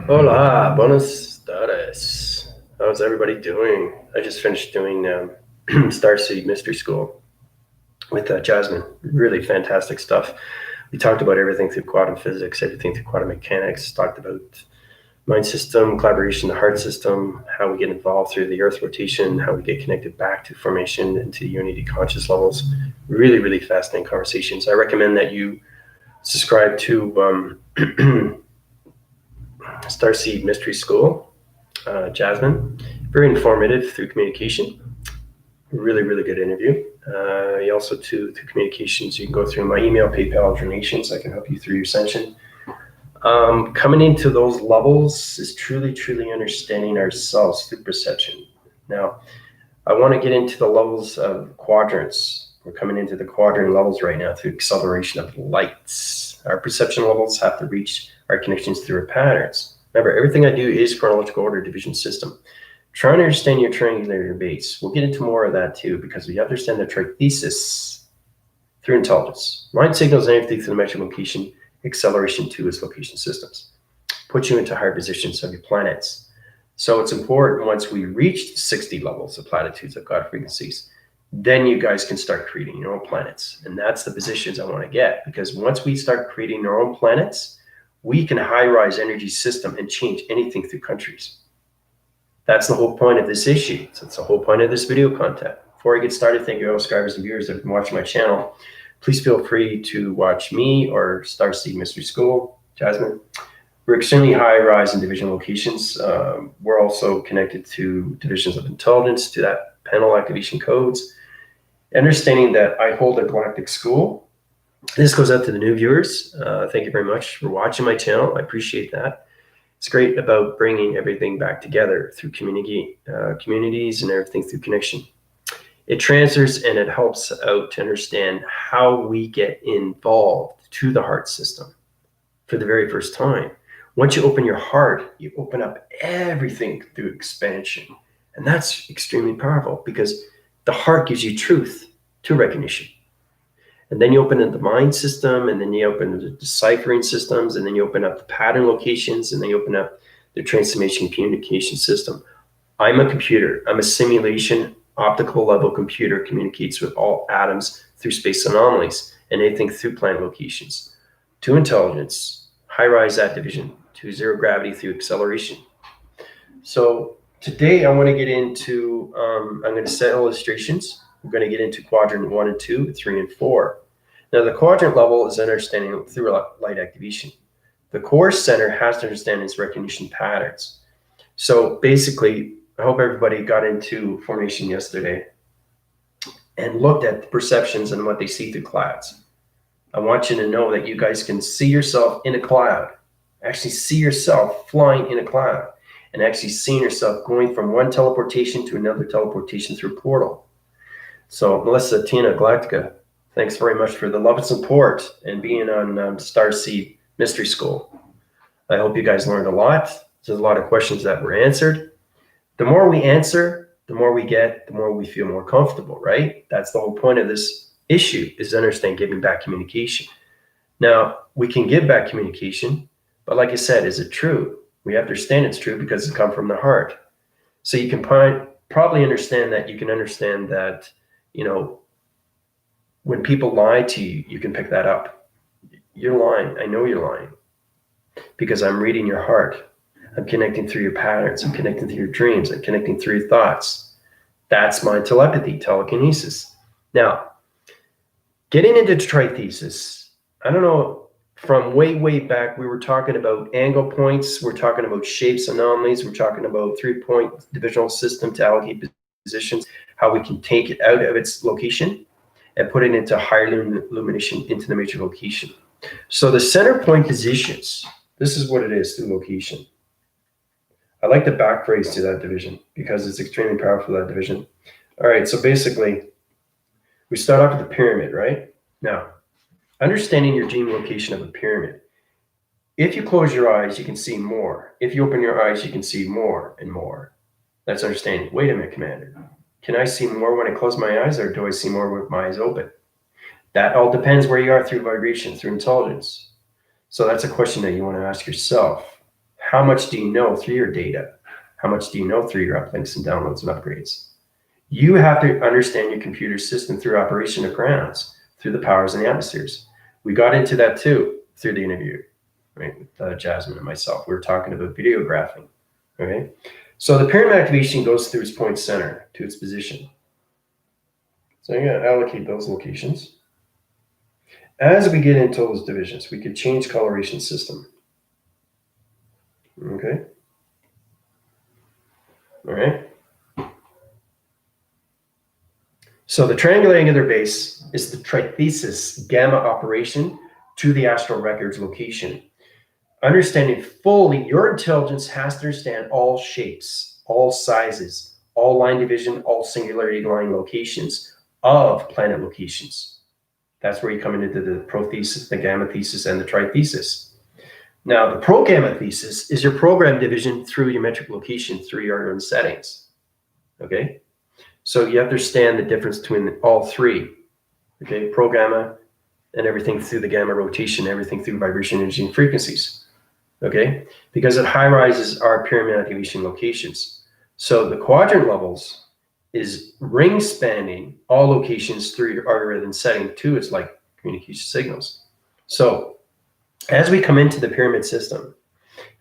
Hola, Buenas, Tardes. How's everybody doing? I just finished doing Starseed Mystery School with Jasmine. Really fantastic stuff. We talked about everything through quantum physics, everything through quantum mechanics, talked about mind system, collaboration, the heart system, how we get involved through the earth rotation, how we get connected back to formation and to unity conscious levels. Really, really fascinating conversations. I recommend that you subscribe to Starseed Mystery School. Jasmine, very informative through communication. Really, really good interview. You also, through communications, you can go through my email, PayPal donations. I can help you through your ascension. Coming into those levels is truly, truly understanding ourselves through perception. Now, I want to get into the levels of quadrants. We're coming into the quadrant levels right now through acceleration of lights. Our perception levels have to reach our connections through our patterns. Remember, everything I do is chronological order division system. Try and understand your triangular base. We'll get into more of that too, because we have to understand the trithesis through intelligence. Mind signals anything through the metric location, acceleration to its location systems. Put you into higher positions of your planets. So it's important once we reach 60 levels of platitudes of God frequencies, then you guys can start creating your own planets. And that's the positions I want to get, because once we start creating our own planets, we can high-rise energy system and change anything through countries. That's the whole point of this issue. So it's the whole point of this video content. Before I get started, thank you all subscribers and viewers that have been watching my channel. Please feel free to watch me or Starseed Mystery School, Jasmine. We're extremely high rise in division locations. We're also connected to divisions of intelligence, to that panel activation codes. Understanding that I hold a galactic school. This goes out to the new viewers. Thank you very much for watching my channel. I appreciate that. It's great about bringing everything back together through communities and everything through connection. It transfers and it helps out to understand how we get involved to the heart system for the very first time. Once you open your heart, you open up everything through expansion. And that's extremely powerful because the heart gives you truth to recognition. And then you open up the mind system, and then you open the deciphering systems, and then you open up the pattern locations, and then you open up the transformation communication system. I'm a computer. I'm a simulation optical level computer, communicates with all atoms through space anomalies and anything through planet locations. To intelligence, high-rise at division, to zero gravity through acceleration. So today I want to get into, I'm going to set illustrations. We're going to get into quadrant 1 and 2, 3 and 4. Now the quadrant level is understanding through light activation. The core center has to understand its recognition patterns. So basically, I hope everybody got into formation yesterday and looked at the perceptions and what they see through clouds. I want you to know that you guys can see yourself in a cloud, actually see yourself flying in a cloud, and actually seeing yourself going from one teleportation to another teleportation through a portal. So Melissa, Tina, Galactica, thanks very much for the love and support and being on Starseed Mystery School. I hope you guys learned a lot. There's a lot of questions that were answered. The more we answer, the more we get, the more we feel more comfortable, right? That's the whole point of this issue, is to understand giving back communication. Now, we can give back communication, but like I said, is it true? We have to understand it's true because it comes from the heart. So you can probably understand that, you know, when people lie to you, you can pick that up. You're lying. I know you're lying because I'm reading your heart. I'm connecting through your patterns. I'm connecting through your dreams. I'm connecting through your thoughts. That's my telepathy, telekinesis. Now, getting into trithesis, I don't know, from way, way back, we were talking about angle points. We're talking about shapes, anomalies. We're talking about 3-point divisional system to allocate positions, how we can take it out of its location and put it into higher illumination into the major location. So the center point positions, this is what it is through location. I like the back phrase to that division because it's extremely powerful, that division. All right, so basically, we start off with the pyramid, right? Now, understanding your gene location of a pyramid. If you close your eyes, you can see more. If you open your eyes, you can see more and more. That's understanding. Wait a minute, Commander. Can I see more when I close my eyes, or do I see more with my eyes open? That all depends where you are through vibration, through intelligence. So that's a question that you want to ask yourself. How much do you know through your data? How much do you know through your uplinks and downloads and upgrades? You have to understand your computer system through operation of grounds, through the powers and the atmospheres. We got into that too through the interview, right? With Jasmine and myself. We were talking about videographing, okay? So the pyramid activation goes through its point center to its position. So I'm going to allocate those locations. As we get into those divisions, we could change coloration system. Okay. All right. So the triangular angular base is the trithesis gamma operation to the astral records location. Understanding fully, your intelligence has to understand all shapes, all sizes, all line division, all singularity line locations of planet locations. That's where you come into the prothesis, the gamma thesis, and the trithesis. Now, the pro-gamma thesis is your program division through your metric location through your own settings, okay? So you understand the difference between all three, okay? Pro-gamma and everything through the gamma rotation, everything through vibration, energy, and frequencies, okay? Because it high-rises our pyramid activation locations. So the quadrant levels is ring spanning all locations through your algorithm setting to its like communication signals. So as we come into the pyramid system,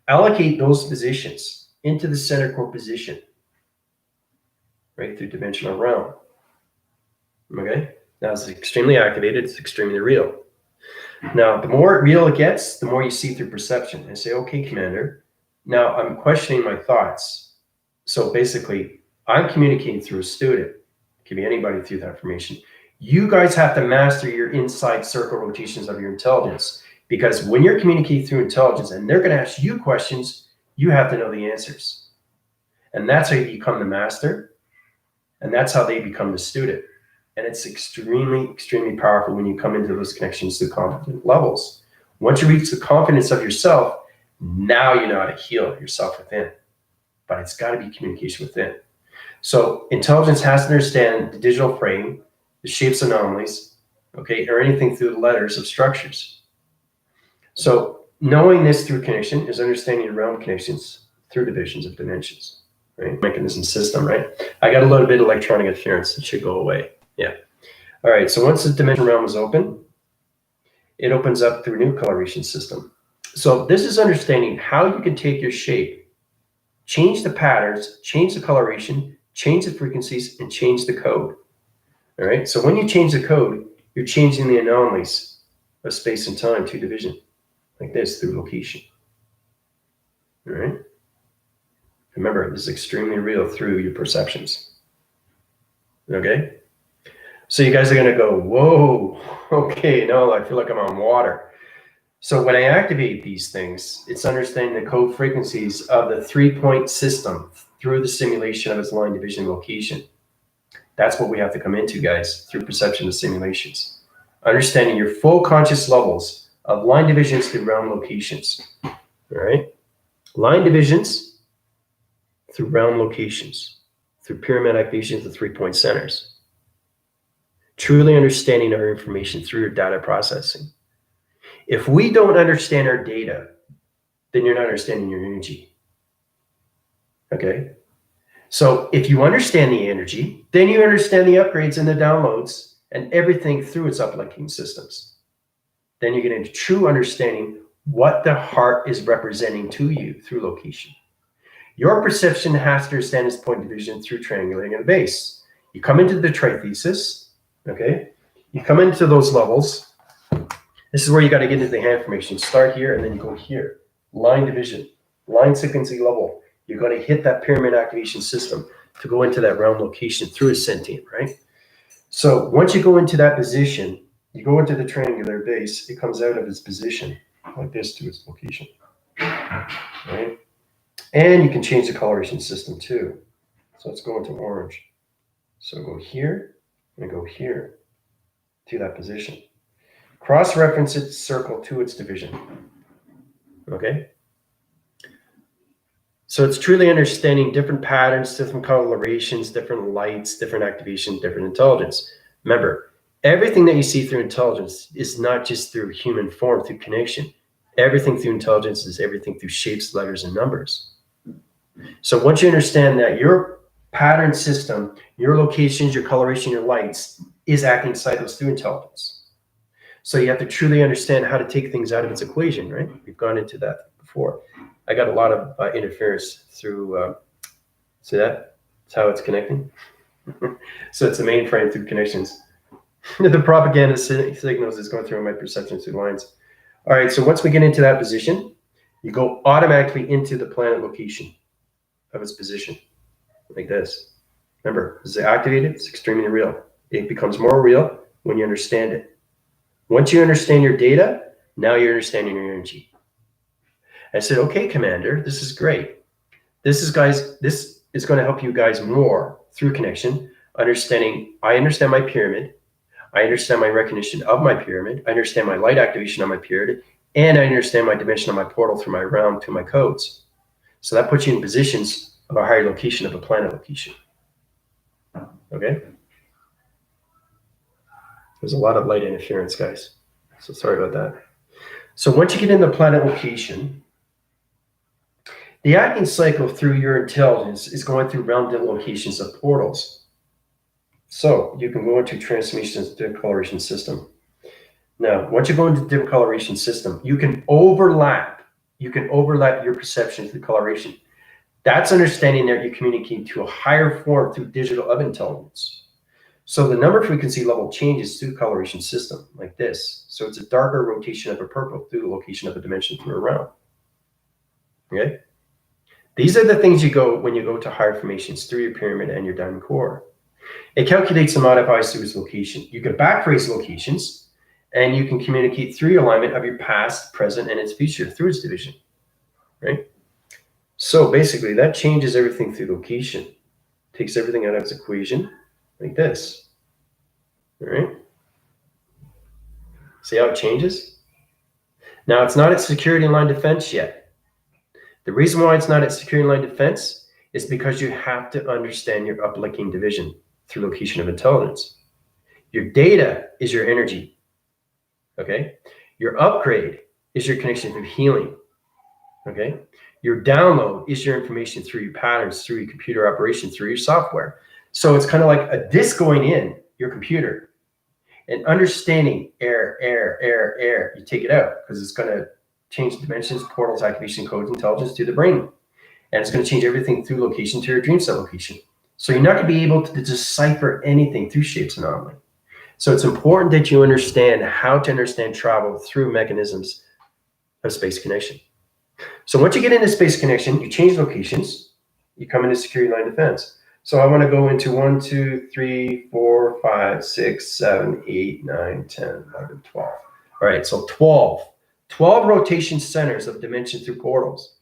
allocate those positions into the center core position, right, through dimensional realm. Okay, now it's extremely activated, it's extremely real. Now, the more real it gets, the more you see through perception. I say, okay, Commander, now I'm questioning my thoughts. So basically, I'm communicating through a student. It can be anybody through that information. You guys have to master your inside circle rotations of your intelligence. Because when you're communicating through intelligence and they're going to ask you questions, you have to know the answers. And that's how you become the master. And that's how they become the student. And it's extremely, extremely powerful when you come into those connections to confident levels. Once you reach the confidence of yourself, now you know how to heal yourself within. But it's got to be communication within. So intelligence has to understand the digital frame, the shapes anomalies, okay, or anything through the letters of structures. So knowing this through connection is understanding realm connections through divisions of dimensions, right? Mechanism system, right? I got a little bit of electronic interference. It should go away. Yeah. All right. So once the dimension realm is open, it opens up through a new coloration system. So this is understanding how you can take your shape, change the patterns, change the coloration, change the frequencies, and change the code. All right. So when you change the code, you're changing the anomalies of space and time to division. Like this through location. All right. Remember, this is extremely real through your perceptions. Okay. So you guys are going to go, whoa, okay, no, I feel like I'm on water. So when I activate these things, it's understanding the code frequencies of the 3-point system through the simulation of its line division location. That's what we have to come into, guys, through perception of simulations. Understanding your full conscious levels of line divisions to realm locations, all right? Line divisions through realm locations, through pyramid activations of 3-point centers. Truly understanding our information through your data processing. If we don't understand our data, then you're not understanding your energy, okay? So if you understand the energy, then you understand the upgrades and the downloads and everything through its uplinking systems. Then you get into true understanding what the heart is representing to you through location. Your perception has to understand its point division through triangulating the base. You come into the trithesis, okay? You come into those levels. This is where you got to get into the hand formation. Start here and then you go here. Line division, line sequencing level. You're going to hit that pyramid activation system to go into that realm location through a sentient, right? So once you go into that position, you go into the triangular base, it comes out of its position like this to its location, right? And you can change the coloration system too. So let's go into orange. So go here and go here to that position. Cross-reference its circle to its division, okay? So it's truly understanding different patterns, different colorations, different lights, different activation, different intelligence. Remember, everything that you see through intelligence is not just through human form, through connection. Everything through intelligence is everything through shapes, letters, and numbers. So once you understand that your pattern system, your locations, your coloration, your lights is acting cycles through intelligence. So you have to truly understand how to take things out of its equation, right? We've gone into that before. I got a lot of interference through, see that? That's how it's connecting. So it's the mainframe through connections. The propaganda signals is going through my perception through lines. All right, so once we get into that position, you go automatically into the planet location of its position, like this. Remember, this is activated, it's extremely real. It becomes more real when you understand it. Once you understand your data, now you're understanding your energy. I said, okay, Commander, this is great. This is going to help you guys more through connection, understanding, I understand my pyramid, I understand my recognition of my pyramid, I understand my light activation on my pyramid, and I understand my dimension of my portal through my realm to my codes. So that puts you in positions of a higher location of a planet location. Okay? There's a lot of light interference, guys. So sorry about that. So once you get in the planet location, the acting cycle through your intelligence is going through realm locations of portals. So you can go into transformations to the coloration system. Now, once you go into the different coloration system, you can overlap your perception through coloration. That's understanding that you're communicating to a higher form through digital of intelligence. So the number frequency level changes through the coloration system, like this. So it's a darker rotation of a purple through the location of a dimension through a realm. Okay? These are the things you go when you go to higher formations through your pyramid and your diamond core. It calculates and modifies through its location. You can backphrase locations, and you can communicate through your alignment of your past, present, and its future through its division, right? So basically, that changes everything through location. Takes everything out of its equation, like this, all right? See how it changes? Now, it's not at security line defense yet. The reason why it's not at security line defense is because you have to understand your uplinking division through location of intelligence. Your data is your energy, okay? Your upgrade is your connection through healing, okay? Your download is your information through your patterns, through your computer operation, through your software. So it's kind of like a disk going in your computer and understanding error, you take it out because it's going to change dimensions, portals, activation codes, intelligence to the brain. And it's going to change everything through location to your dream set location. So you're not going to be able to decipher anything through shapes anomaly. So it's important that you understand how to understand travel through mechanisms of space connection. So once you get into space connection, you change locations, you come into security line defense. So I want to go into 1, 2, 3, 4, 5, 6, 7, 8, 9, 10, 11, 12. All right, so 12 rotation centers of dimension through portals.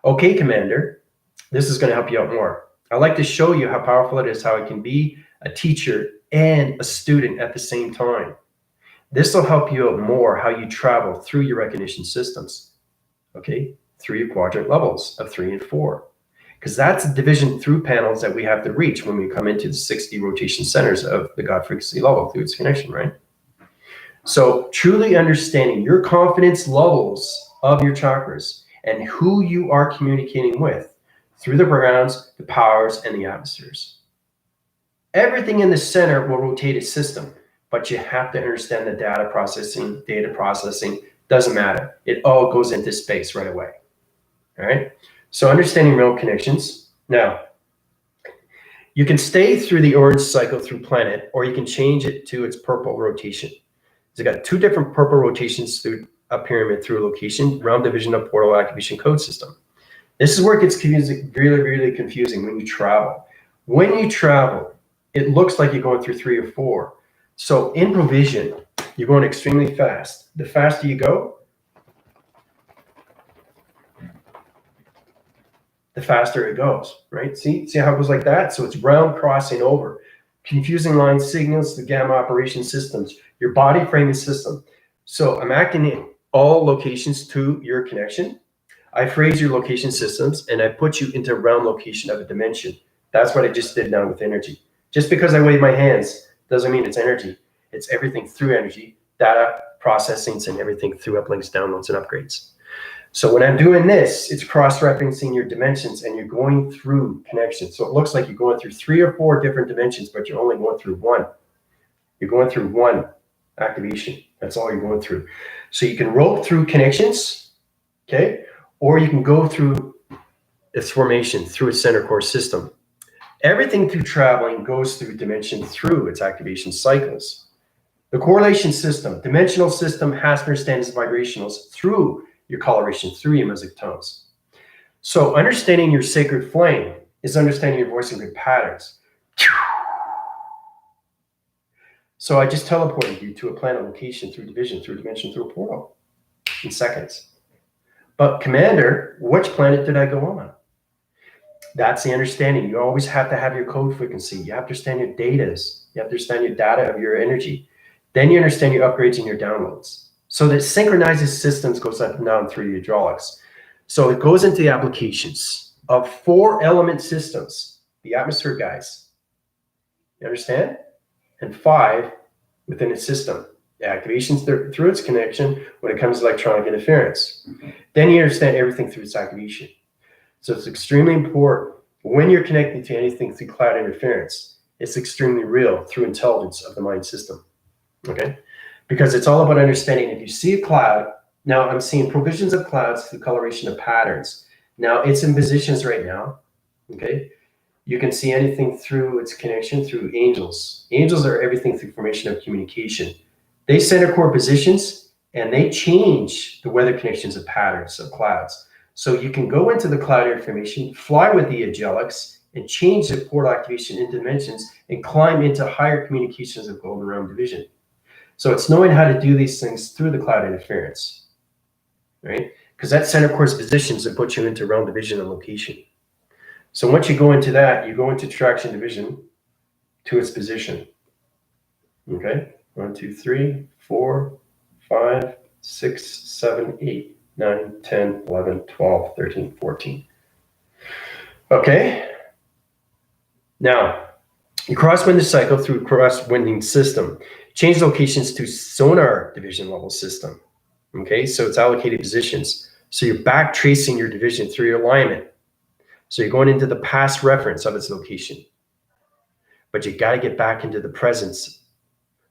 Okay, Commander, this is going to help you out more. I like to show you how powerful it is, how it can be a teacher and a student at the same time. This will help you out more how you travel through your recognition systems, okay, through your quadrant levels of 3 and 4. Because that's the division through panels that we have to reach when we come into the 60 rotation centers of the God frequency level through its connection, right? So truly understanding your confidence levels of your chakras and who you are communicating with through the grounds, the powers, and the atmospheres. Everything in the center will rotate its system, but you have to understand the data processing doesn't matter. It all goes into space right away. All right. So understanding realm connections. Now, you can stay through the orange cycle through planet, or you can change it to its purple rotation. It's got 2 different purple rotations through a pyramid through a location, realm division of portal activation code system. This is where it gets confusing, really, really confusing when you travel. When you travel, it looks like you're going through 3 or 4. So in provision, you're going extremely fast. The faster you go, the faster it goes, right? See how it goes like that? So it's realm crossing over. Confusing line signals, the gamma operation systems, your body framing system. So I'm acting in all locations to your connection. I phrase your location systems and I put you into realm location of a dimension. That's what I just did now with energy. Just because I wave my hands doesn't mean it's energy. It's everything through energy, data, processings and everything through uplinks, downloads, and upgrades. So when I'm doing this, it's cross-referencing your dimensions and you're going through connections. So it looks like you're going through 3 or 4 different dimensions, but you're only going through one. You're going through one activation. That's all you're going through. So you can rope through connections, okay? Or you can go through its formation through its center core system. Everything through traveling goes through dimension through its activation cycles. The correlation system, dimensional system has to understand its vibrationals through your coloration, through your music tones. So understanding your sacred flame is understanding your voicing grid patterns. So I just teleported you to a planet location through division, through dimension, through a portal in seconds. But Commander, which planet did I go on? That's the understanding. You always have to have your code frequency. You have to understand your datas. You have to understand your data of your energy. Then you understand your upgrades and your downloads. So that synchronizes systems goes up and down through the hydraulics. So it goes into the applications of 4 element systems, the atmosphere guys. You understand? And 5 within its system. The activations through its connection when it comes to electronic interference. Then you understand everything through its activation. So it's extremely important when you're connecting to anything through cloud interference, it's extremely real through intelligence of the mind system. Okay? Because it's all about understanding if you see a cloud, now I'm seeing provisions of clouds through coloration of patterns. Now it's in positions right now, okay? You can see anything through its connection through angels. Angels are everything through formation of communication. They center core positions and they change the weather connections of patterns of clouds. So you can go into the cloud information, fly with the angelics, and change the portal activation in dimensions and climb into higher communications of golden realm division. So it's knowing how to do these things through the cloud interference, right? Because that center course positions that put you into realm division and location. So once you go into that, you go into traction division to its position. Okay? 1, 2, 3, 4, 5, 6, 7, 8, 9, 10, 11, 12, 13, 14. Okay? Now, you crosswind the cycle through crosswinding system. Change locations to sonar division level system. Okay, so it's allocated positions. So you're back tracing your division through your alignment. So you're going into the past reference of its location. But you got to get back into the presence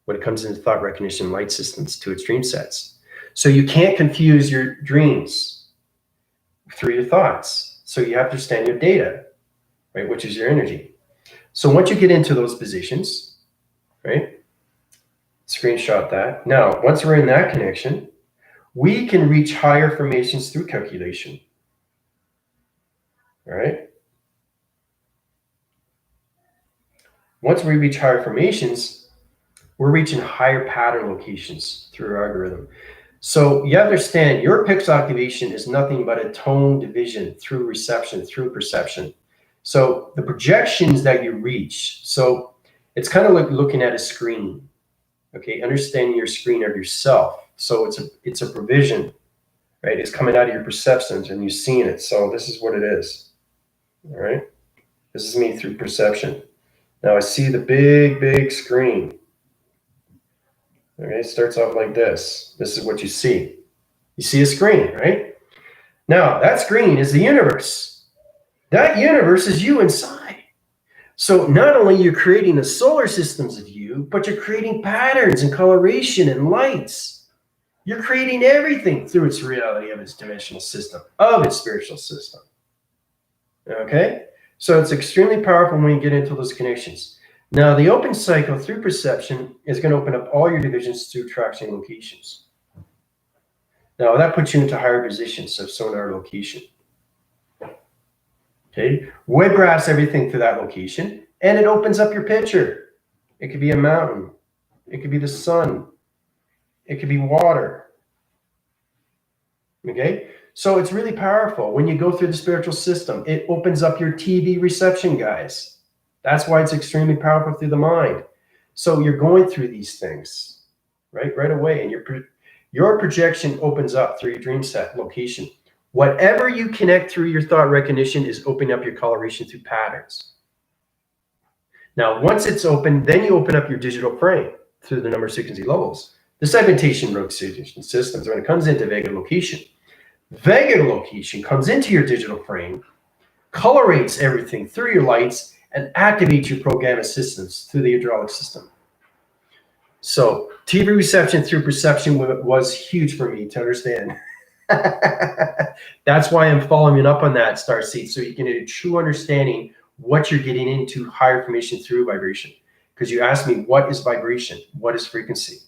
when it comes into thought recognition light systems to its dream sets. So you can't confuse your dreams through your thoughts. So you have to understand your data, right, which is your energy. So once you get into those positions, right, screenshot that. Now, once we're in that connection, we can reach higher formations through calculation. All right. Once we reach higher formations, we're reaching higher pattern locations through our algorithm. So you understand your pixel activation is nothing but a tone division through reception, through perception. So the projections that you reach, so it's kind of like looking at a screen, okay? Understanding your screen of yourself. So it's a provision, right? It's coming out of your perceptions and you're seeing it. So this is what it is, all right? This is me through perception. Now I see the big screen. Okay, it starts off like this. This is what you see. You see a screen, right? Now that screen is the universe. That universe is you inside. So not only you're creating the solar systems of you, but you're creating patterns and coloration and lights. You're creating everything through its reality of its dimensional system, of its spiritual system. Okay? So it's extremely powerful when you get into those connections. Now, the open cycle through perception is going to open up all your divisions through traction locations. Now, that puts you into higher positions of sonar location. Okay? Web graphs everything through that location, and it opens up your picture. It could be a mountain. It could be the sun. It could be water. Okay? So it's really powerful. When you go through the spiritual system, it opens up your TV reception, guys. That's why it's extremely powerful through the mind. So you're going through these things, right away, and your projection opens up through your dream set location. Whatever you connect through your thought recognition is opening up your coloration through patterns. Now, once it's open, then you open up your digital frame through the number frequency levels. The segmentation rotation systems, when it comes into Vega location comes into your digital frame, colorates everything through your lights, and activates your program systems through the hydraulic system. So TV reception through perception was huge for me to understand. That's why I'm following up on that, Starseed, so you can get a true understanding what you're getting into higher information through vibration. Because you asked me, what is vibration? What is frequency?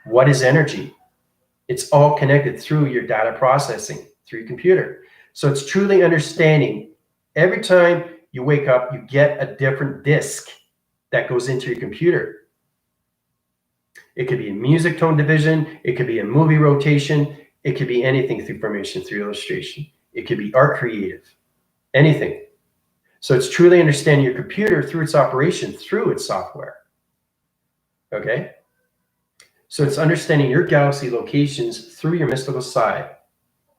What is energy? It's all connected through your data processing, through your computer. So it's truly understanding. Every time you wake up, you get a different disc that goes into your computer. It could be a music tone division. It could be a movie rotation. It could be anything through formation, through illustration. It could be art creative, anything. So it's truly understanding your computer through its operation, through its software. Okay? So it's understanding your galaxy locations through your mystical side.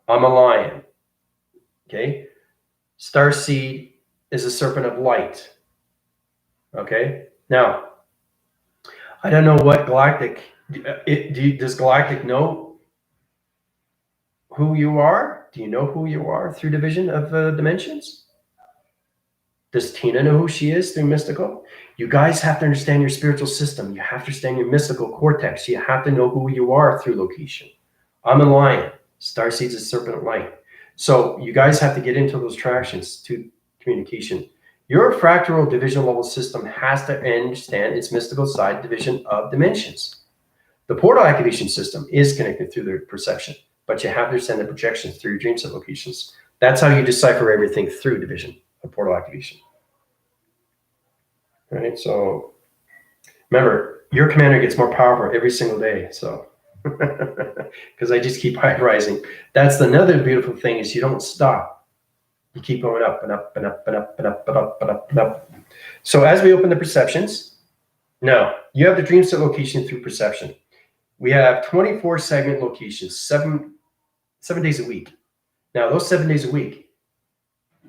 I'm a lion. Okay? Starseed is a serpent of light. Okay? Now, I don't know what galactic, does galactic know who you are? Do you know who you are through division of dimensions? Does Tina know who she is through mystical? You guys have to understand your spiritual system. You have to understand your mystical cortex. You have to know who you are through location. I'm a lion. Starseed's a serpent of light. So you guys have to get into those tractions to communication. Your fractal division level system has to understand its mystical side division of dimensions. The portal activation system is connected through the perception, but you have to understand the projections through your dream set locations. That's how you decipher everything through division of portal activation. All right, so remember, your commander gets more powerful every single day. So, because I just keep rising. That's another beautiful thing is you don't stop. You keep going up and up and up and up and up and up and up and up. So as we open the perceptions, now you have the dream set location through perception. We have 24 segment locations, seven days a week. Now those 7 days a week,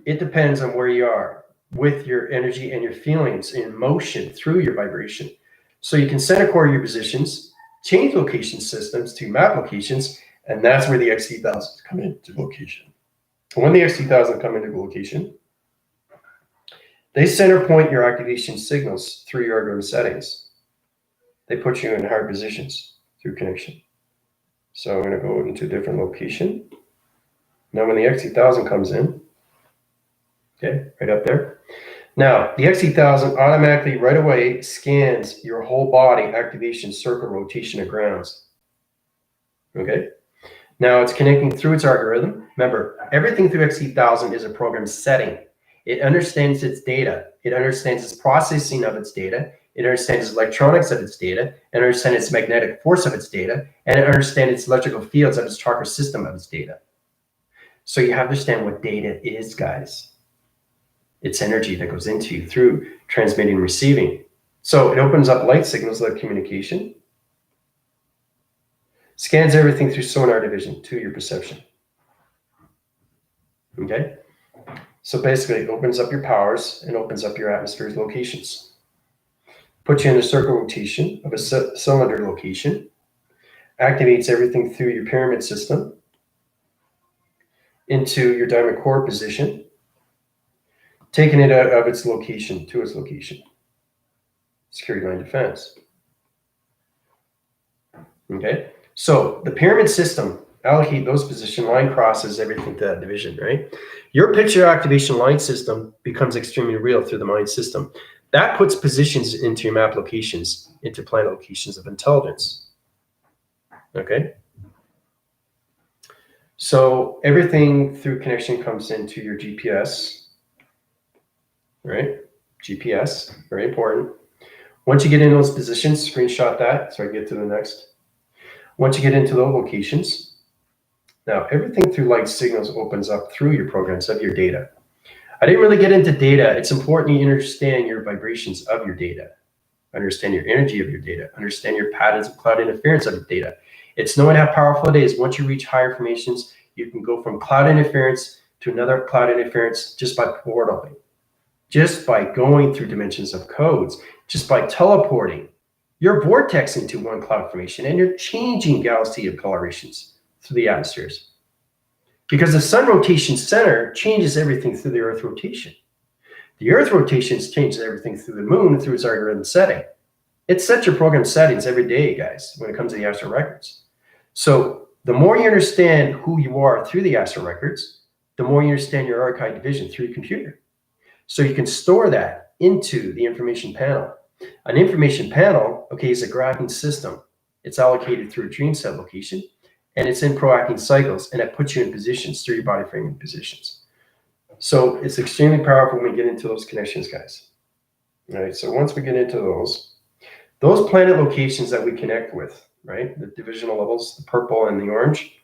it depends on where you are with your energy and your feelings in motion through your vibration. So you can center core your positions, change location systems to map locations, and that's where the XT1000s come into location. When the XT1000 come into location, they center point your activation signals through your algorithm settings. They put you in hard positions through connection. So I'm going to go into a different location. Now when the XT1000 comes in, okay, right up there. Now, the XT1000 automatically right away scans your whole body activation, circle, rotation, and grounds. Okay? Now, it's connecting through its algorithm. Remember, everything through XT1000 is a program setting. It understands its data. It understands its processing of its data. It understands its electronics of its data. It understands its magnetic force of its data. And it understands its electrical fields of its chakra system of its data. So you have to understand what data is, guys. It's energy that goes into you through transmitting and receiving. So it opens up light signals like communication, scans everything through sonar division to your perception. Okay? So basically it opens up your powers and opens up your atmosphere's locations. Puts you in a circle rotation of a cylinder location, activates everything through your pyramid system into your diamond core position, taking it out of its location to its location. Security line defense. Okay, so the pyramid system, allocate those position line crosses everything to that division, right? Your picture activation line system becomes extremely real through the mind system. That puts positions into your map locations, into planet locations of intelligence. Okay? So everything through connection comes into your GPS, right? GPS, very important. Once you get in those positions, screenshot that so I can get to the next. Once you get into those locations, now everything through light signals opens up through your programs of your data. I didn't really get into data. It's important you understand your vibrations of your data, understand your energy of your data, understand your patterns of cloud interference of your data. It's knowing how powerful it is. Once you reach higher formations, you can go from cloud interference to another cloud interference just by portaling, just by going through dimensions of codes, just by teleporting. You're vortexing to one cloud formation, and you're changing galaxy of colorations through the atmospheres. Because the sun rotation center changes everything through the Earth rotation. The Earth rotation changes everything through the moon through its algorithm setting. It sets your program settings every day, guys, when it comes to the astral records. So the more you understand who you are through the astral records, the more you understand your archive division through your computer. So you can store that into the information panel. An information panel, okay, is a graphing system. It's allocated through a dream set location, and it's in proacting cycles, and it puts you in positions through your body framing positions. So it's extremely powerful when we get into those connections, guys. All right, so once we get into those planet locations that we connect with, right, the divisional levels, the purple and the orange,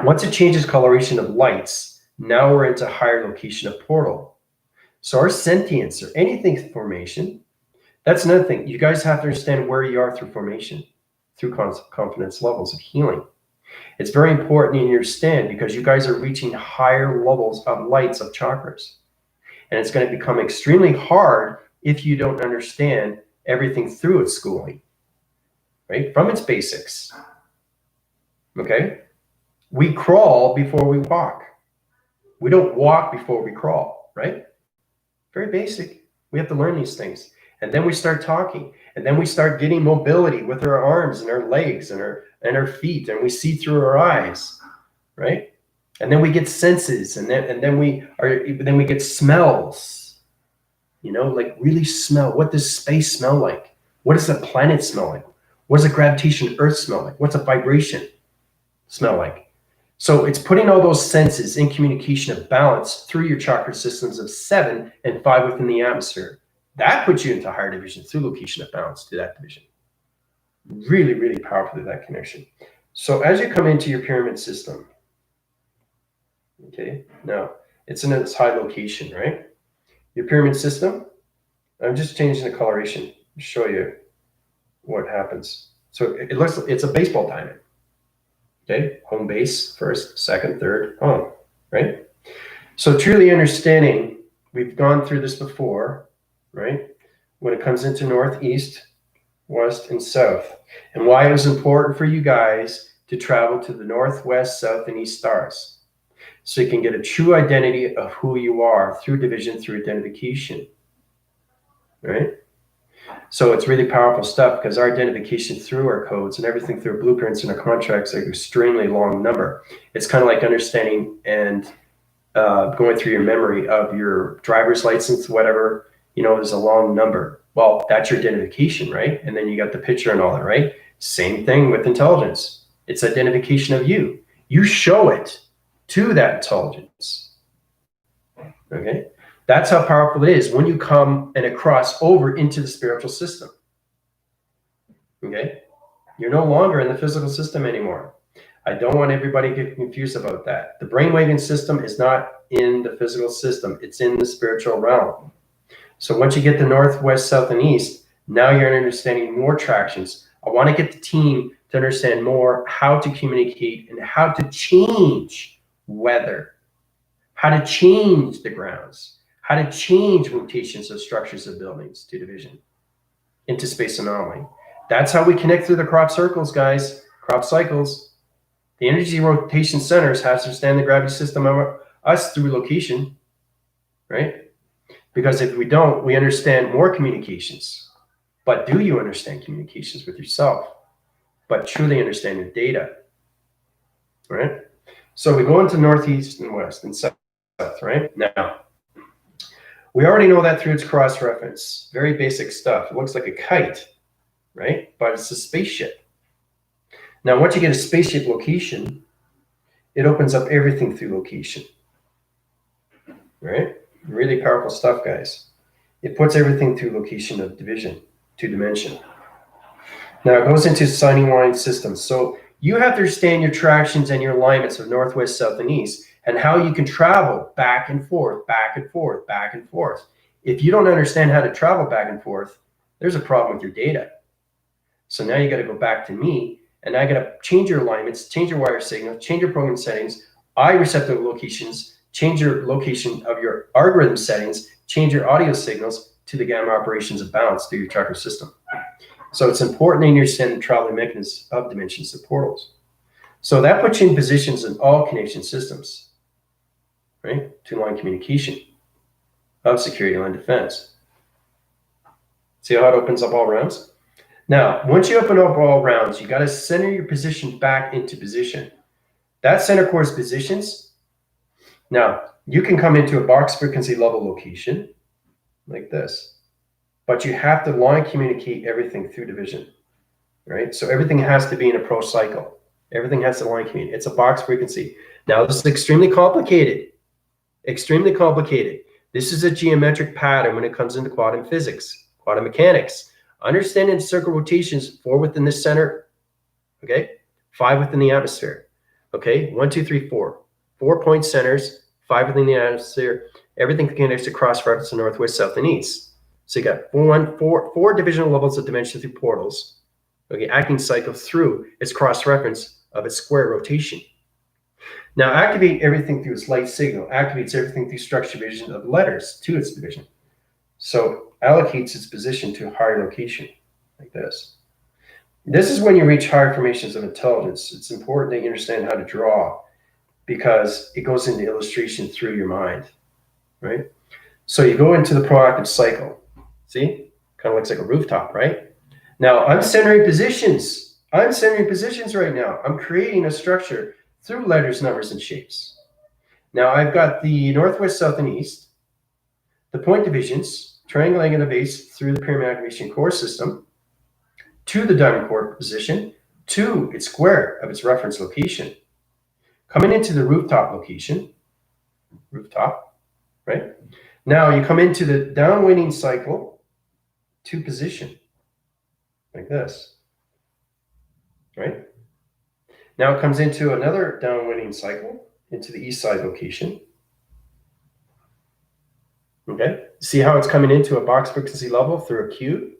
once it changes coloration of lights, now we're into higher location of portal. So our sentience or anything formation, that's another thing. You guys have to understand where you are through formation, through confidence levels of healing. It's very important you understand because you guys are reaching higher levels of lights of chakras. And it's going to become extremely hard if you don't understand everything through its schooling, right? From its basics. Okay? We crawl before we walk. We don't walk before we crawl, right? Very basic. We have to learn these things. And then we start talking. And then we start getting mobility with our arms and our legs and our feet. And we see through our eyes, right? And then we get senses. And then we get smells. You know, like really smell. What does space smell like? What does the planet smell like? What does a gravitation Earth smell like? What's a vibration smell like? So it's putting all those senses in communication of balance through your chakra systems of 7 and 5 within the atmosphere. That puts you into higher division through location of balance to that division. Really, really powerful, that connection. So as you come into your pyramid system, okay, now it's in its high location, right? Your pyramid system, I'm just changing the coloration to show you what happens. So it looks, it's a baseball diamond. Okay, home base, first, second, third, home, right? So truly understanding, we've gone through this before, right? When it comes into north, east, west, and south, and why it was important for you guys to travel to the north, west, south, and east stars. So you can get a true identity of who you are through division, through identification, right? So it's really powerful stuff because our identification through our codes and everything through our blueprints and our contracts are an extremely long number. It's kind of like understanding and going through your memory of your driver's license, whatever, you know, is a long number. Well, that's your identification, right? And then you got the picture and all that, right? Same thing with intelligence. It's identification of you. You show it to that intelligence. Okay? That's how powerful it is when you come and it cross over into the spiritual system. Okay? You're no longer in the physical system anymore. I don't want everybody to get confused about that. The brainwaving system is not in the physical system. It's in the spiritual realm. So once you get the north, west, south, and east, now you're understanding more tractions. I want to get the team to understand more how to communicate and how to change weather, how to change the grounds, how to change rotations of structures of buildings to division into space anomaly. That's how we connect through the crop circles, guys, crop cycles. The energy rotation centers has to understand the gravity system of us through location, right? Because if we don't, we understand more communications. But do you understand communications with yourself? But truly understand your data, right? So we go into northeast and west and south, right? Now, we already know that through its cross-reference. Very basic stuff. It looks like a kite, right? But it's a spaceship. Now, once you get a spaceship location, it opens up everything through location, right? Really powerful stuff, guys. It puts everything through location of division, 2-dimension. Now, it goes into signing line systems. So you have to understand your tractions and your alignments of northwest, south, and east, and how you can travel back and forth, back and forth, back and forth. If you don't understand how to travel back and forth, there's a problem with your data. So now you got to go back to me, and I got to change your alignments, change your wire signal, change your program settings, I receptor locations, change your location of your algorithm settings, change your audio signals to the gamma operations of balance through your chakra system. So it's important to understand the traveling mechanisms of dimensions of portals. So that puts you in positions in all connection systems, right? Two-line communication of security line defense. See how it opens up all rounds? Now, once you open up all rounds, you got to center your position back into position. That center course positions. Now, you can come into a box frequency level location like this, but you have to line communicate everything through division, right? So everything has to be in a pro cycle. Everything has to line communicate. It's a box frequency. Now, this is extremely complicated. Extremely complicated. This is a geometric pattern when it comes into quantum physics, quantum mechanics. Understanding circle rotations, 4 within the center, okay? 5 within the atmosphere, okay? 1, 2, 3, 4. 4 point centers, 5 within the atmosphere. Everything connects to cross reference to northwest, south, and east. So you got four divisional levels of dimension through portals, okay? Acting cycle through its cross reference of its square rotation. Now, activate everything through its light signal, activates everything through structure division of letters to its division. So allocates its position to a higher location, like this. This is when you reach higher formations of intelligence. It's important that you understand how to draw because it goes into illustration through your mind, right? So you go into the proactive cycle. See? Kind of looks like a rooftop, right? Now, I'm centering positions. I'm centering positions right now. I'm creating a structure through letters, numbers, and shapes. Now I've got the northwest, south, and east, the point divisions, triangulating the base through the pyramid activation core system to the diamond core position, to its square of its reference location. Coming into the rooftop location, rooftop, right? Now you come into the downwinding cycle to position, like this, right? Now it comes into another downwinding cycle into the east side location. Okay, see how it's coming into a box frequency level through a cube?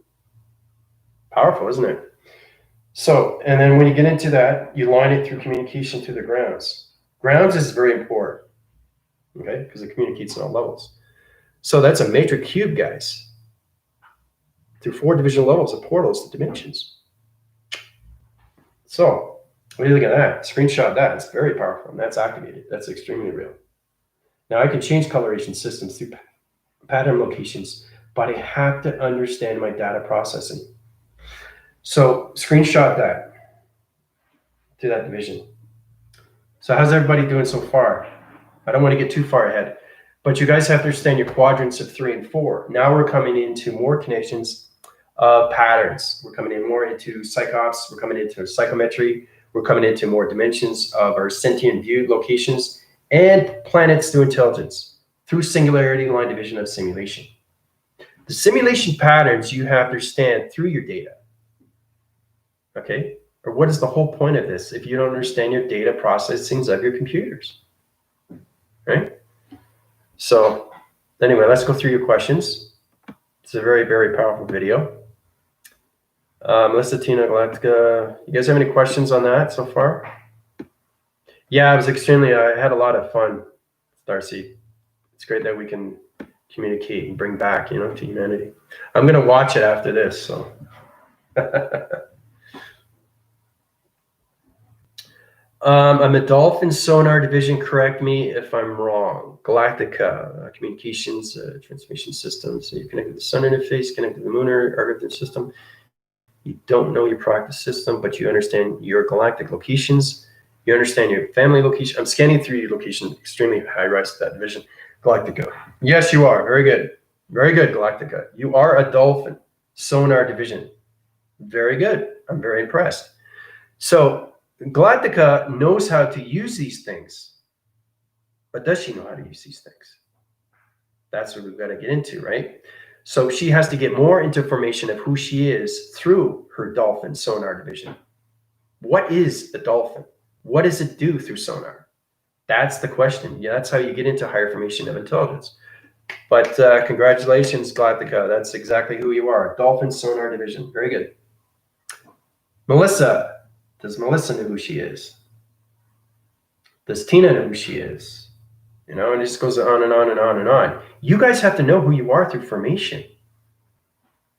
Powerful, isn't it? So, and then when you get into that, you line it through communication to the grounds. Grounds is very important, okay, because it communicates on all levels. So that's a matrix cube, guys, through 4 divisional levels of portals to dimensions. So, what do you think of that? Screenshot that. It's very powerful, and that's activated. That's extremely real. Now, I can change coloration systems through pattern locations, but I have to understand my data processing. So, screenshot that to that division. So, how's everybody doing so far? I don't want to get too far ahead, but you guys have to understand your quadrants of 3 and 4. Now we're coming into more connections of patterns. We're coming in more into psychops. We're coming into psychometry. We're coming into more dimensions of our sentient viewed locations and planets through intelligence, through singularity line division of simulation. The simulation patterns you have to understand through your data. Okay? Or what is the whole point of this if you don't understand your data processings of your computers? Right? So anyway, let's go through your questions. It's a very, very powerful video. Melissa, Tina, Galactica, you guys have any questions on that so far? Yeah, I had a lot of fun, Darcy. It's great that we can communicate and bring back, to humanity. I'm going to watch it after this, so. I'm a dolphin sonar division. Correct me if I'm wrong. Galactica, communications, transmission systems. So you connect to the sun interface, connect to the moon algorithm system. You don't know your practice system, but you understand your galactic locations. You understand your family location. I'm scanning through your location, extremely high rise to that division. Galactica. Yes, you are. Very good. Very good, Galactica. You are a dolphin sonar division. Very good. I'm very impressed. So Galactica knows how to use these things, but does she know how to use these things? That's what we've got to get into, right? So she has to get more into information of who she is through her dolphin sonar division. What is a dolphin? What does it do through sonar? That's the question. Yeah, that's how you get into higher formation of intelligence. But congratulations, Galactica. That's exactly who you are. Dolphin sonar division. Very good. Melissa. Does Melissa know who she is? Does Tina know who she is? And it just goes on and on and on and on. You guys have to know who you are through formation.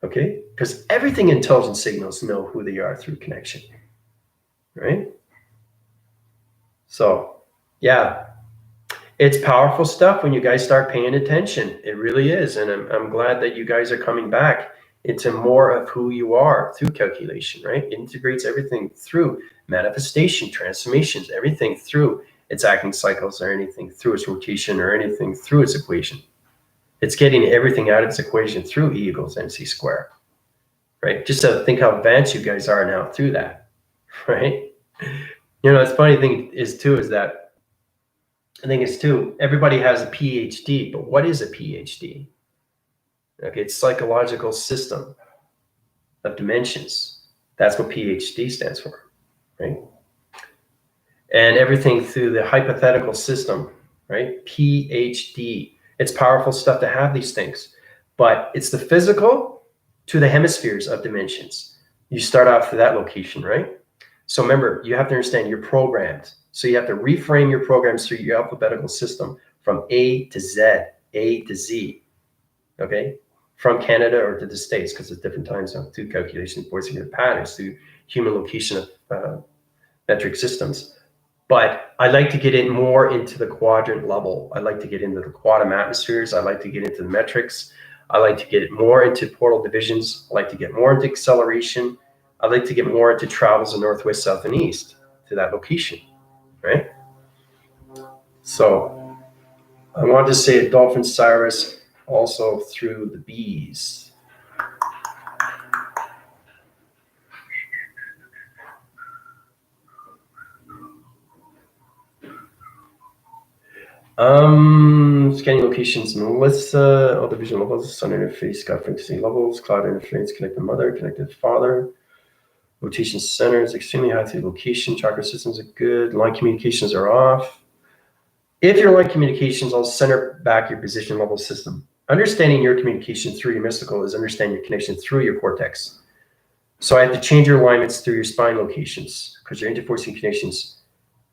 Okay? Because everything intelligent signals know who they are through connection, right? So, yeah, it's powerful stuff when you guys start paying attention. It really is. And I'm glad that you guys are coming back into more of who you are through calculation, right? It integrates everything through manifestation, transformations, everything through its acting cycles, or anything through its rotation, or anything through its equation. It's getting everything out of its equation through E equals MC squared, right? Just to think how advanced you guys are now through that, right? You know, the funny thing is too, is that I think it's too, everybody has a PhD, but what is a PhD? Okay, it's psychological system of dimensions. That's what PhD stands for, right? And everything through the hypothetical system, right? PhD. It's powerful stuff to have these things, but it's the physical to the hemispheres of dimensions. You start off to that location, right? So remember, you have to understand you're programmed. So you have to reframe your programs through your alphabetical system from A to Z, A to Z, okay? From Canada or to the States, because it's different time zone, through calculation, forcing your patterns, through human location of metric systems. But I like to get in more into the quadrant level. I like to get into the quantum atmospheres. I like to get into the metrics. I like to get more into portal divisions. I like to get more into acceleration. I like to get more into travels in northwest, south, and east to that location, right? So I want to say a dolphin Cyrus also through the bees. Scanning locations, Melissa, all the vision levels, sun interface, got frequency levels, cloud interference, connected mother, connected father, rotation centers, extremely high through location, chakra systems are good, line communications are off. If your line communications, I'll center back your position level system. Understanding your communication through your mystical is understanding your connection through your cortex. So I have to change your alignments through your spine locations, because your interforcing connections,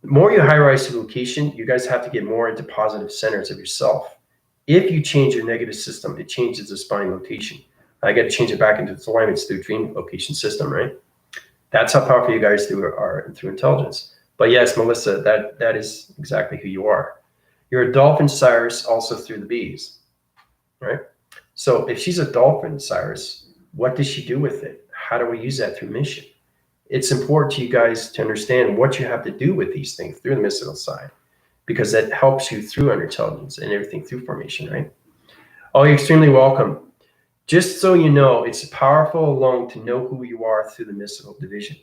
the more you high rise to location, you guys have to get more into positive centers of yourself. If you change your negative system, it changes the spine location. I got to change it back into its alignments through dream location system, right? That's how powerful you guys are through intelligence. But yes, Melissa, that is exactly who you are. You're a dolphin Cyrus also through the bees, right? So if she's a dolphin Cyrus, what does she do with it? How do we use that through mission? It's important to you guys to understand what you have to do with these things through the mystical side, because that helps you through under intelligence and everything through formation, right? Oh, you're extremely welcome. Just so you know, it's powerful alone to know who you are through the mystical division.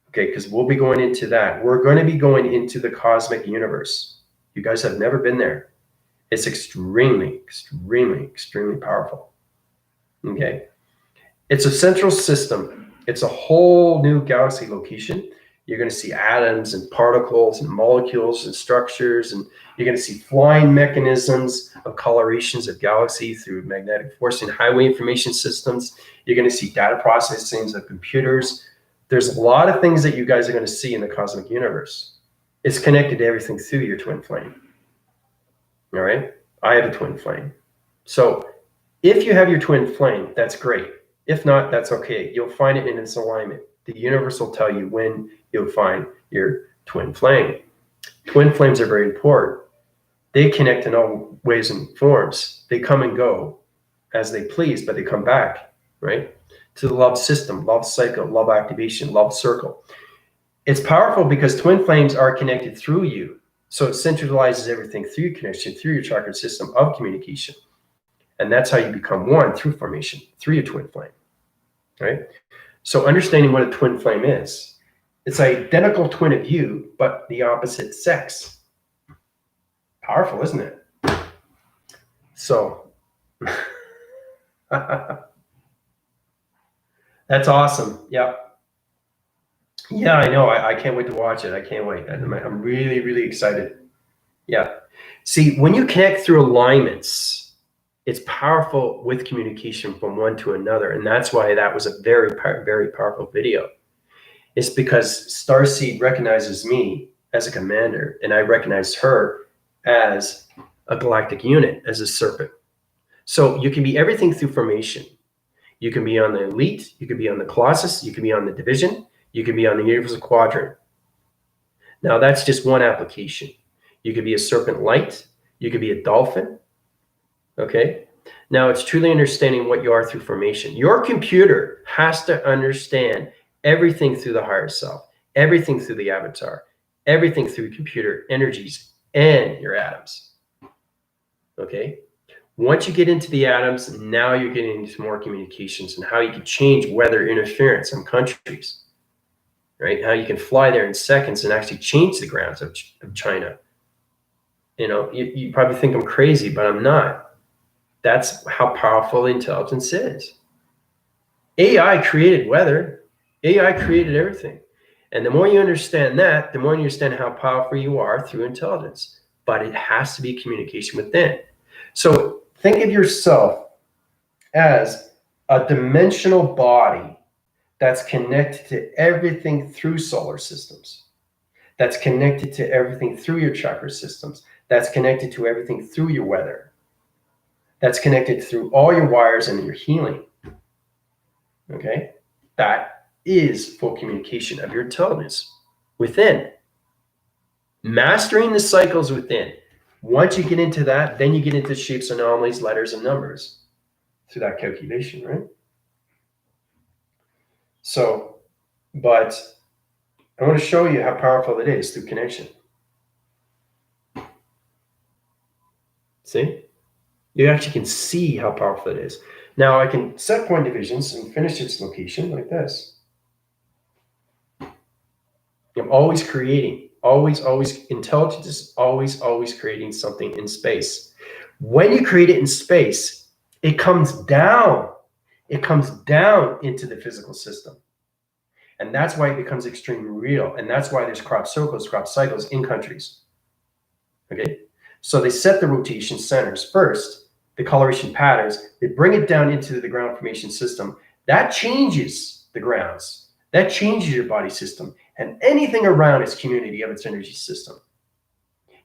Okay, because we'll be going into that. We're going to be going into the cosmic universe. You guys have never been there. It's extremely, extremely, extremely powerful. Okay. It's a central system. It's a whole new galaxy location. You're going to see atoms and particles and molecules and structures, and you're going to see flying mechanisms of colorations of galaxy through magnetic force and highway information systems. You're going to see data processing of computers. There's a lot of things that you guys are going to see in the cosmic universe. It's connected to everything through your twin flame. All right? I have a twin flame. So if you have your twin flame, that's great. If not, that's okay. You'll find it in its alignment. The universe will tell you when you'll find your twin flame. Twin flames are very important. They connect in all ways and forms. They come and go as they please, but they come back, right? To the love system, love cycle, love activation, love circle. It's powerful because twin flames are connected through you. So it centralizes everything through your connection, through your chakra system of communication. And that's how you become one through formation, through your twin flame, right? So understanding what a twin flame is, it's an identical twin of you, but the opposite sex. Powerful, isn't it? So that's awesome. Yeah. Yeah, I know. I can't wait to watch it. I can't wait. I'm really, really excited. Yeah. See, when you connect through alignments, it's powerful with communication from one to another. And that's why that was a very, very powerful video. It's because Starseed recognizes me as a commander, and I recognize her as a galactic unit, as a serpent. So you can be everything through formation. You can be on the elite, you can be on the colossus, you can be on the division, you can be on the universal quadrant. Now that's just one application. You could be a serpent light, you could be a dolphin, okay? Now it's truly understanding what you are through formation. Your computer has to understand everything through the higher self, everything through the avatar, everything through computer energies and your atoms, okay? Once you get into the atoms, now you're getting into more communications and how you can change weather interference in countries, right? How you can fly there in seconds and actually change the grounds of China. You know, you probably think I'm crazy, but I'm not. That's how powerful intelligence is. AI created weather. AI created everything. And the more you understand that, the more you understand how powerful you are through intelligence. But it has to be communication within. So think of yourself as a dimensional body that's connected to everything through solar systems, that's connected to everything through your chakra systems, that's connected to everything through your weather, that's connected through all your wires and your healing. Okay? That is full communication of your intelligence within. Mastering the cycles within. Once you get into that, then you get into shapes, anomalies, letters, and numbers through that calculation, right? So, but I want to show you how powerful it is through connection. See? You actually can see how powerful it is. Now I can set point divisions and finish its location like this. I'm always creating, always, intelligence is always creating something in space. When you create it in space, it comes down. It comes down into the physical system. And that's why it becomes extremely real. And that's why there's crop circles, crop cycles in countries. Okay? So they set the rotation centers first, the coloration patterns, they bring it down into the ground formation system. That changes the grounds. That changes your body system. And anything around its community of its energy system.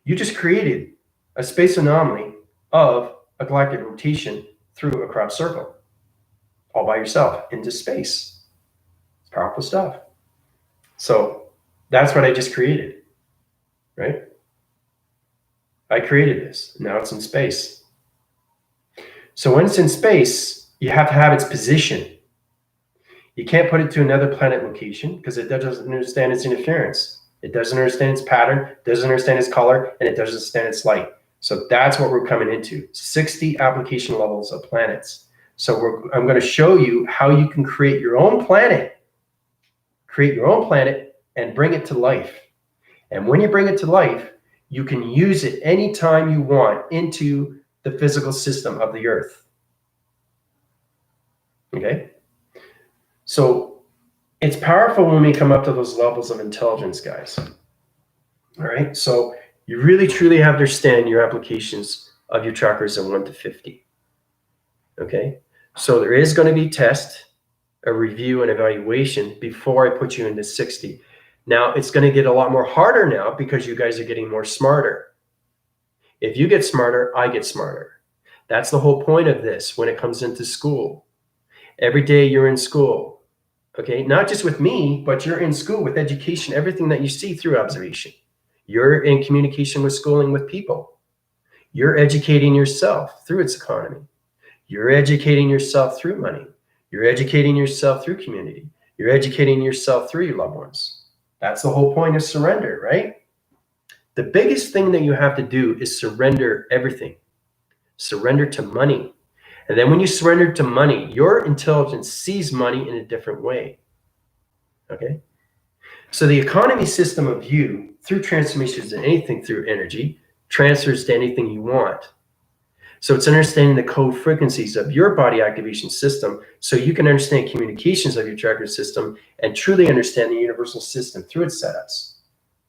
You just created a space anomaly of a galactic rotation through a crop circle all by yourself into space. It's powerful stuff. So that's what I just created, right? I created this. Now it's in space. So when it's in space, you have to have its position. You can't put it to another planet location because it doesn't understand its interference. It doesn't understand its pattern, doesn't understand its color, and it doesn't understand its light. So that's what we're coming into, 60 application levels of planets. So I'm going to show you how you can create your own planet and bring it to life. And when you bring it to life, you can use it anytime you want into the physical system of the earth. Okay? So it's powerful when we come up to those levels of intelligence, guys. All right? So you really, truly have to understand your applications of your chakras of 1 to 50. Okay? So there is going to be a review and evaluation before I put you into 60. Now, it's going to get a lot more harder now because you guys are getting more smarter. If you get smarter, I get smarter. That's the whole point of this when it comes into school. Every day you're in school, okay? Not just with me, but you're in school with education, everything that you see through observation. You're in communication with schooling with people. You're educating yourself through its economy. You're educating yourself through money. You're educating yourself through community. You're educating yourself through your loved ones. That's the whole point of surrender, right? The biggest thing that you have to do is surrender everything. Surrender to money. And then when you surrender to money, your intelligence sees money in a different way. Okay? So the economy system of you, through transformations and anything through energy, transfers to anything you want. So it's understanding the code frequencies of your body activation system so you can understand communications of your chakra system and truly understand the universal system through its setups.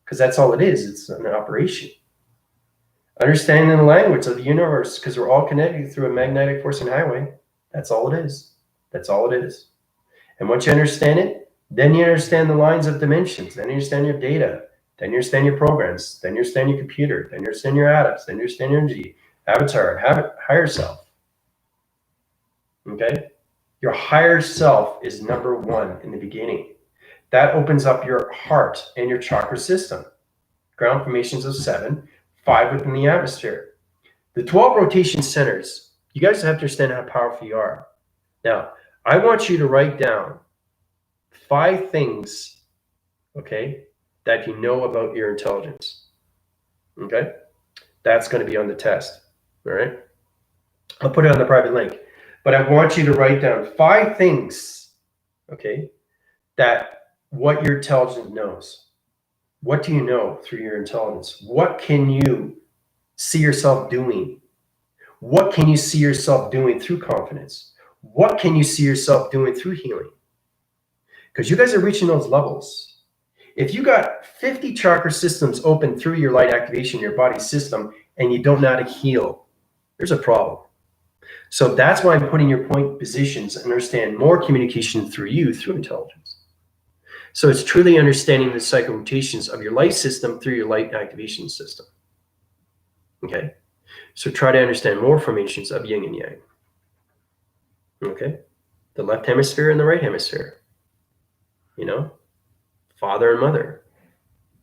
Because that's all it is. It's an operation. Understanding the language of the universe because we're all connected through a magnetic force and highway. That's all it is. That's all it is. And once you understand it, then you understand the lines of dimensions. Then you understand your data. Then you understand your programs. Then you understand your computer. Then you understand your atoms. Then you understand your energy. Avatar, higher self. Okay? Your higher self is number one in the beginning. That opens up your heart and your chakra system. Ground formations of 7, 5 within the atmosphere. The 12 rotation centers, you guys have to understand how powerful you are. Now, I want you to write down 5 things, okay, that you know about your intelligence. Okay? That's going to be on the test. All right? I'll put it on the private link. But I want you to write down 5 things, okay, that what your intelligence knows. What do you know through your intelligence? What can you see yourself doing? What can you see yourself doing through confidence? What can you see yourself doing through healing? Because you guys are reaching those levels. If you got 50 chakra systems open through your light activation, your body system, and you don't know how to heal, there's a problem. So that's why I'm putting your point positions and understand more communication through you through intelligence. So it's truly understanding the cycle rotations of your light system through your light activation system. Okay? So try to understand more formations of yin and yang. Okay? The left hemisphere and the right hemisphere. You know? Father and mother.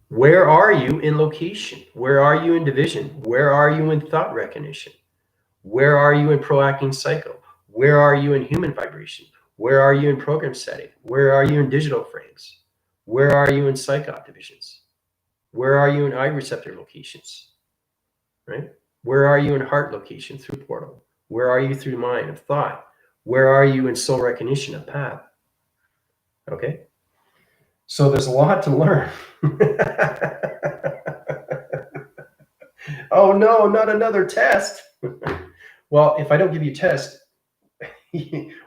Where are you in location? Where are you in division? Where are you in thought recognition? Where are you in proacting cycle? Where are you in human vibration? Where are you in program setting? Where are you in digital frames? Where are you in psych-op divisions? Where are you in eye receptor locations? Right? Where are you in heart location through portal? Where are you through mind of thought? Where are you in soul recognition of path? Okay? So there's a lot to learn. Oh no, not another test. Well, if I don't give you a test,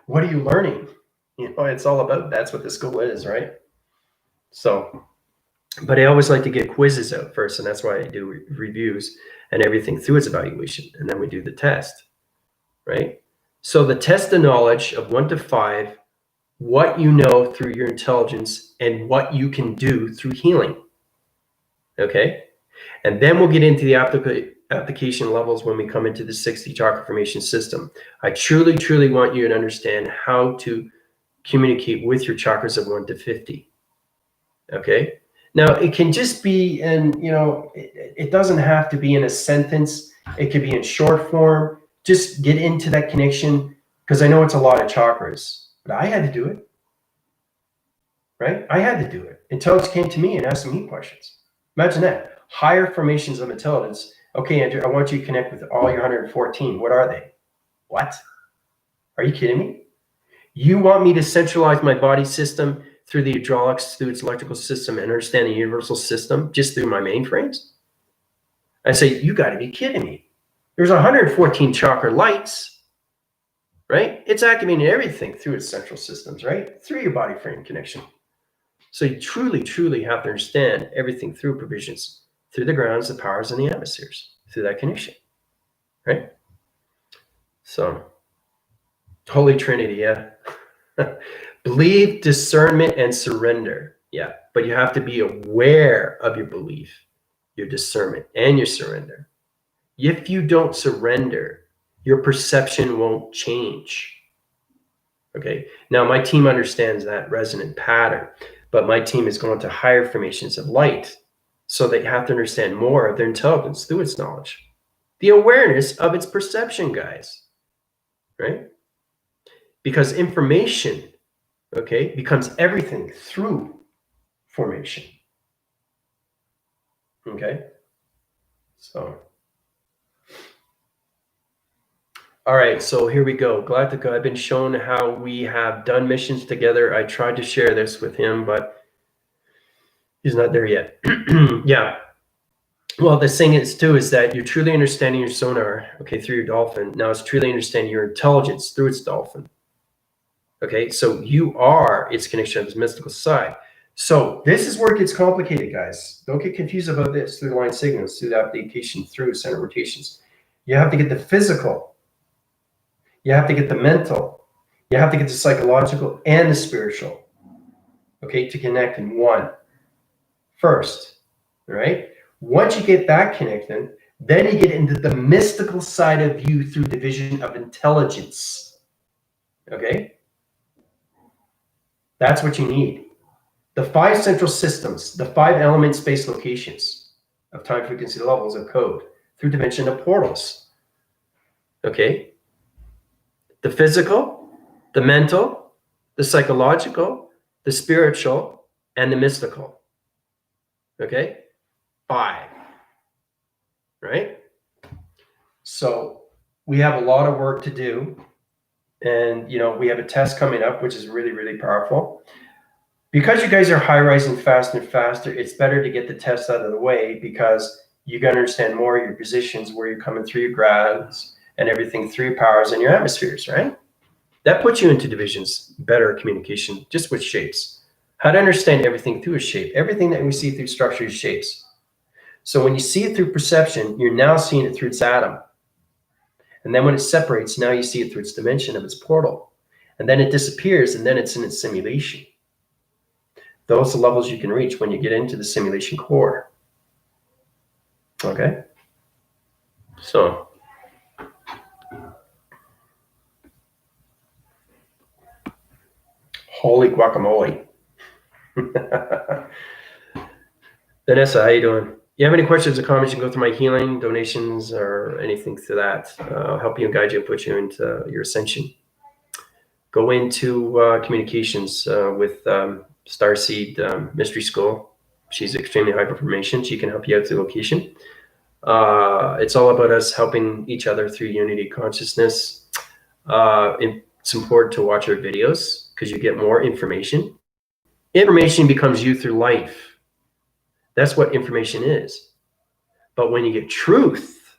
what are you learning? You know, it's all about, that's what the school is, right? So, but I always like to get quizzes out first, and that's why I do reviews and everything through its evaluation, and then we do the test, right? So the test of knowledge of 1 to 5, what you know through your intelligence and what you can do through healing, okay? And then we'll get into the application levels when we come into the 60 chakra formation system. I truly, truly want you to understand how to communicate with your chakras of 1 to 50. Okay. Now it can just be in, you know, it doesn't have to be in a sentence. It could be in short form. Just get into that connection, because I know it's a lot of chakras, but I had to do it. Right? I had to do it. Intelligence came to me and asked me questions. Imagine that. Higher formations of intelligence. Okay, Andrew, I want you to connect with all your 114. What are they? What? Are you kidding me? You want me to centralize my body system through the hydraulics, through its electrical system, and understand the universal system just through my mainframes? I say, you got to be kidding me. There's 114 chakra lights, right? It's activating everything through its central systems, right? Through your body frame connection. So you truly, truly have to understand everything through provisions, through the grounds, the powers, and the atmospheres, through that connection, right? So, Holy Trinity, yeah. Believe, discernment, and surrender. Yeah, but you have to be aware of your belief, your discernment, and your surrender. If you don't surrender, your perception won't change. Okay, now my team understands that resonant pattern, but my team is going to higher formations of light, so they have to understand more of their intelligence through its knowledge, the awareness of its perception, guys, right? Because information, okay, becomes everything through formation. Okay, so. All right, so here we go. Glad to go. I've been shown how we have done missions together. I tried to share this with him, but he's not there yet. Yeah. Well, the thing is too is that you're truly understanding your sonar, okay, through your dolphin. Now it's truly understanding your intelligence through its dolphin. Okay, so you are its connection to its mystical side. So this is where it gets complicated, guys. Don't get confused about this through the line signals, through the application, through center rotations. You have to get the physical. You have to get the mental. You have to get the psychological and the spiritual, okay, to connect in one first, right? Once you get that connected, then you get into the mystical side of you through division of intelligence, okay? That's what you need. The 5 central systems, the 5 element space locations of time frequency levels of code through dimension of portals. Okay? The physical, the mental, the psychological, the spiritual, and the mystical. Okay? 5. Right? So we have a lot of work to do. And, we have a test coming up, which is really, really powerful. Because you guys are high rising faster and faster, it's better to get the test out of the way, because you got to understand more your positions, where you're coming through your grads and everything through your powers and your atmospheres, right? That puts you into divisions, better communication, just with shapes. How to understand everything through a shape. Everything that we see through structure is shapes. So when you see it through perception, you're now seeing it through its atom. And then when it separates, now you see it through its dimension of its portal. And then it disappears, and then it's in its simulation. Those are the levels you can reach when you get into the simulation core. Okay? So, holy guacamole. Vanessa, how you doing? You have any questions or comments, you can go through my healing, donations, or anything to that. I'll help you and guide you and put you into your ascension. Go into communications with Starseed Mystery School. She's extremely high performation. She can help you out through location. It's all about us helping each other through unity consciousness. It's important to watch our videos because you get more information. Information becomes you through life. That's what information is. But when you get truth,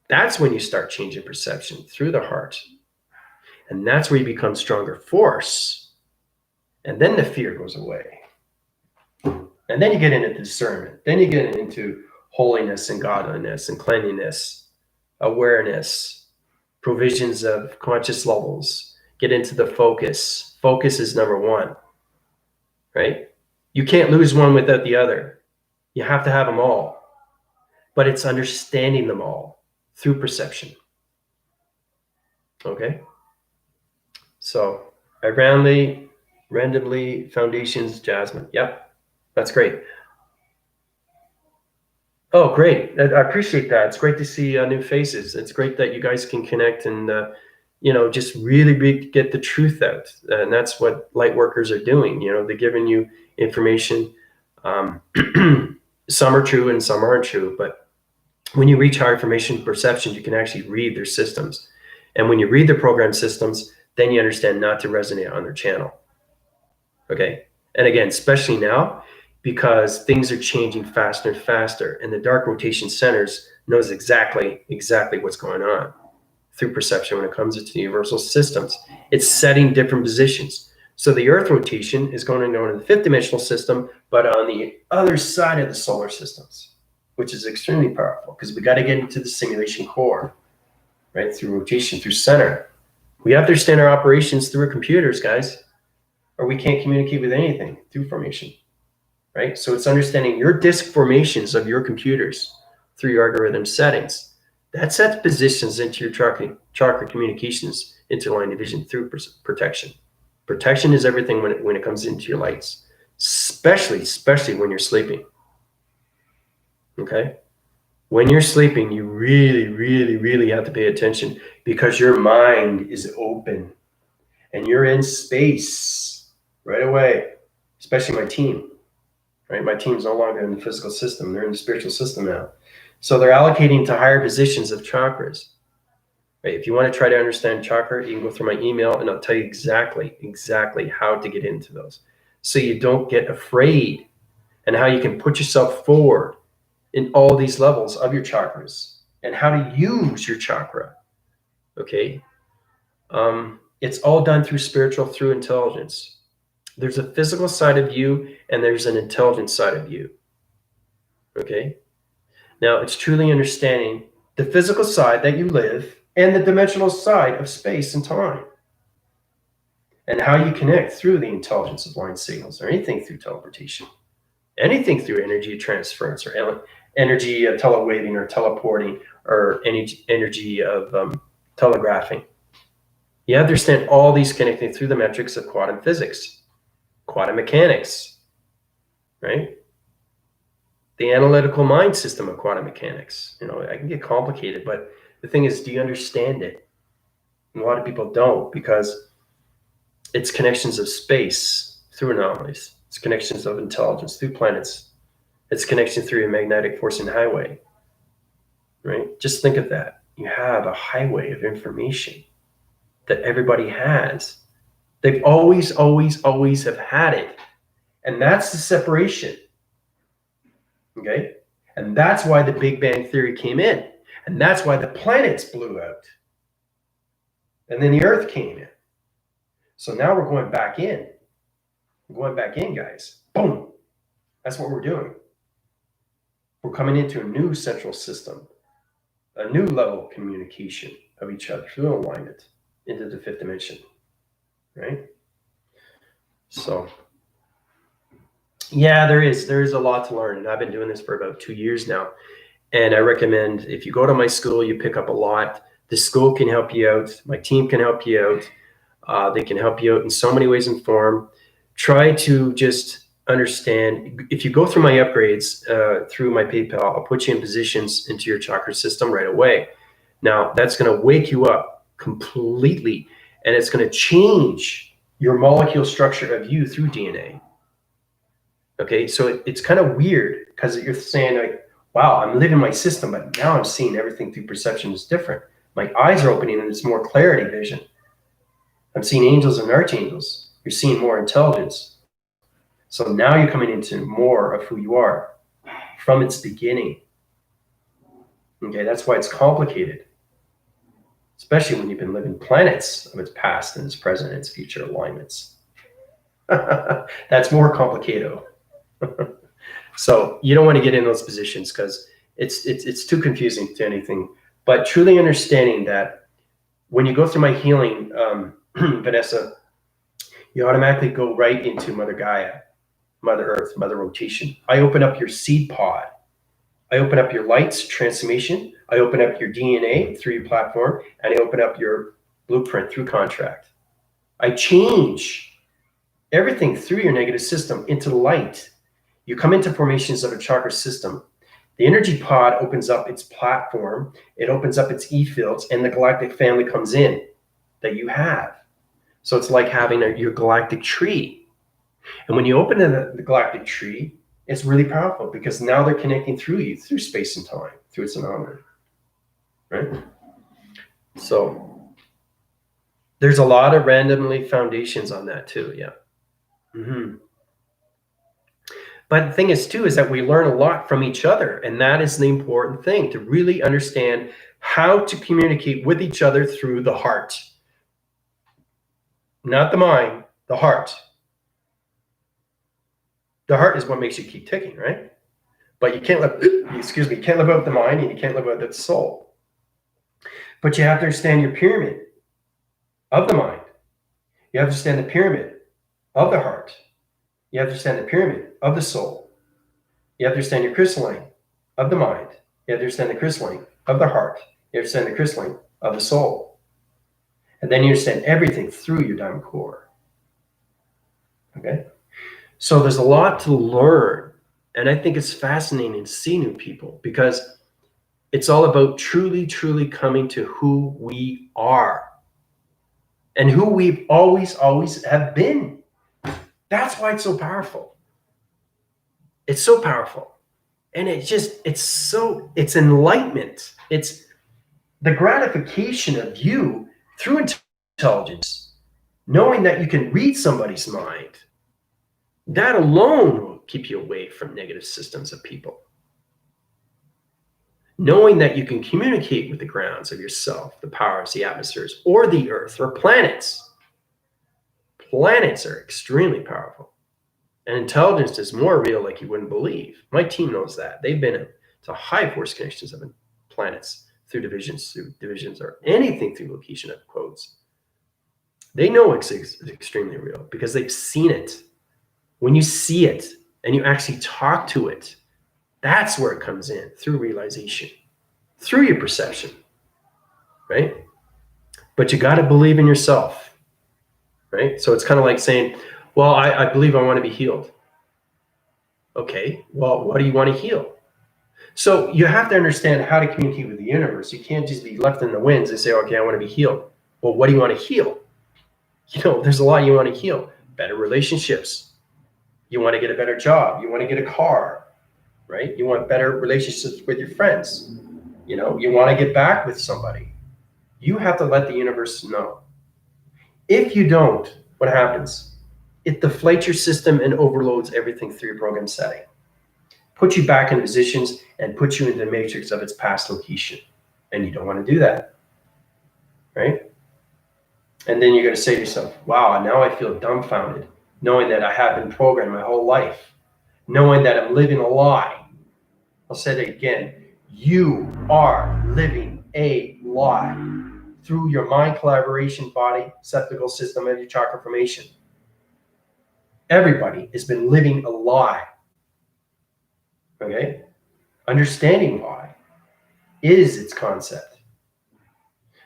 that's when you start changing perception through the heart. And that's where you become stronger force. And then the fear goes away. And then you get into discernment. Then you get into holiness and godliness and cleanliness, awareness, provisions of conscious levels. Get into the focus. Focus is number 1, right? You can't lose one without the other. You have to have them all. But it's understanding them all through perception. Okay? So, I randomly foundations, Jasmine. Yep, that's great. Oh, great. I appreciate that. It's great to see new faces. It's great that you guys can connect and, just really get the truth out. And that's what light workers are doing. They're giving you information. Some are true and some aren't true. But when you reach higher information perceptions, you can actually read their systems. And when you read their program systems, then you understand not to resonate on their channel. Okay? And again, especially now, because things are changing faster and faster, and the dark rotation centers knows exactly what's going on through perception when it comes to the universal systems. It's setting different positions. So the Earth rotation is going to go into the 5th dimensional system, but on the other side of the solar systems, which is extremely powerful because we got to get into the simulation core, right? Through rotation, through center. We have to understand our operations through our computers, guys, or we can't communicate with anything through formation. Right? So it's understanding your disk formations of your computers through your algorithm settings. That sets positions into your chakra communications into line division through protection. Protection is everything when it comes into your lights, especially when you're sleeping. Okay? When you're sleeping, you really have to pay attention because your mind is open and you're in space right away, especially my team. Right? My team's no longer in the physical system. They're in the spiritual system now. So they're allocating to higher positions of chakras. Right? If you want to try to understand chakra, you can go through my email and I'll tell you exactly how to get into those. So you don't get afraid and how you can put yourself forward in all these levels of your chakras and how to use your chakra. Okay? It's all done through spiritual, through intelligence. There's a physical side of you and there's an intelligent side of you. Okay? Now, it's truly understanding the physical side that you live and the dimensional side of space and time. And how you connect through the intelligence of line signals or anything through teleportation. Anything through energy transference or energy telewaving or teleporting or energy of telegraphing. You understand all these connecting through the metrics of quantum physics. quantum mechanics, right? The analytical mind system of quantum mechanics. I can get complicated, but the thing is, do you understand it? And a lot of people don't, because it's connections of space through anomalies. It's connections of intelligence through planets. It's connection through a magnetic forcing highway, right? Just think of that. You have a highway of information that everybody has. They've always, always, always have had it. And that's the separation. Okay? And that's why the Big Bang Theory came in. And that's why the planets blew out. And then the Earth came in. So now we're going back in. We're going back in, guys. Boom. That's what we're doing. We're coming into a new central system, a new level of communication of each other through alignment into the fifth dimension, right? So, yeah, there is a lot to learn. And I've been doing this for about 2 years now. And I recommend, if you go to my school, you pick up a lot. The school can help you out. My team can help you out. They can help you out in so many ways and form. Try to just understand. If you go through my upgrades through my PayPal, I'll put you in positions into your chakra system right away. Now, that's going to wake you up completely, and it's going to change your molecule structure of you through DNA. Okay, so it's kind of weird, because you're saying, like, wow, I'm living my system, but now I'm seeing everything through perception is different. My eyes are opening and it's more clarity vision. I'm seeing angels and archangels. You're seeing more intelligence. So now you're coming into more of who you are from its beginning. Okay, that's why it's complicated, especially when you've been living planets of its past and its present and its future alignments. That's more complicated. So you don't want to get in those positions, because it's too confusing to anything. But truly understanding that when you go through my healing, Vanessa, you automatically go right into Mother Gaia, Mother Earth, Mother Rotation. I open up your seed pod. I open up your lights transformation. I open up your DNA through your platform, and I open up your blueprint through contract. I change everything through your negative system into light. You come into formations of a chakra system. The energy pod opens up its platform. It opens up its E-fields, and the galactic family comes in that you have. So it's like having your galactic tree. And when you open the galactic tree, it's really powerful, because now they're connecting through you, through space and time, through its anomaly, right? So there's a lot of randomly foundations on that too, yeah. Mm-hmm. But the thing is, too, is that we learn a lot from each other. And that is the important thing, to really understand how to communicate with each other through the heart. Not the mind, the heart. The heart is what makes you keep ticking, right? But you can't live, you can't live out the mind, and you can't live out the soul. But you have to understand your pyramid of the mind. You have to understand the pyramid of the heart. You have to understand the pyramid of the soul. You have to understand your crystalline of the mind. You have to understand the crystalline of the heart. You understand the crystalline of the soul. And then you understand everything through your diamond core. Okay? So there's a lot to learn. And I think it's fascinating to see new people, because it's all about truly, truly coming to who we are and who we've always, always have been. That's why it's so powerful. It's so powerful. And it's enlightenment. It's the gratification of you through intelligence, knowing that you can read somebody's mind. That alone will keep you away from negative systems of people. Knowing that you can communicate with the grounds of yourself, the powers, the atmospheres, or the earth, or planets. Planets are extremely powerful. And intelligence is more real, like you wouldn't believe. My team knows that. They've been to high force connections of planets through divisions, or anything through location of quotes. They know it's extremely real, because they've seen it. When you see it and you actually talk to it, that's where it comes in, through realization, through your perception, right? But you got to believe in yourself, right? So it's kind of like saying, Well, I believe I want to be healed. Okay, well, what do you want to heal? So you have to understand how to communicate with the universe. You can't just be left in the winds and say, okay, I want to be healed. Well, what do you want to heal? There's a lot you want to heal. Better relationships. You want to get a better job. You want to get a car, right? You want better relationships with your friends. You want to get back with somebody. You have to let the universe know. If you don't, what happens? It deflates your system and overloads everything through your program setting. Put you back in positions and put you into the matrix of its past location. And you don't want to do that, right? And then you're going to say to yourself, wow, now I feel dumbfounded, knowing that I have been programmed my whole life, knowing that I'm living a lie. I'll say it again. You are living a lie through your mind collaboration, body, septical system, and your chakra formation. Everybody has been living a lie. Okay? Understanding why is its concept.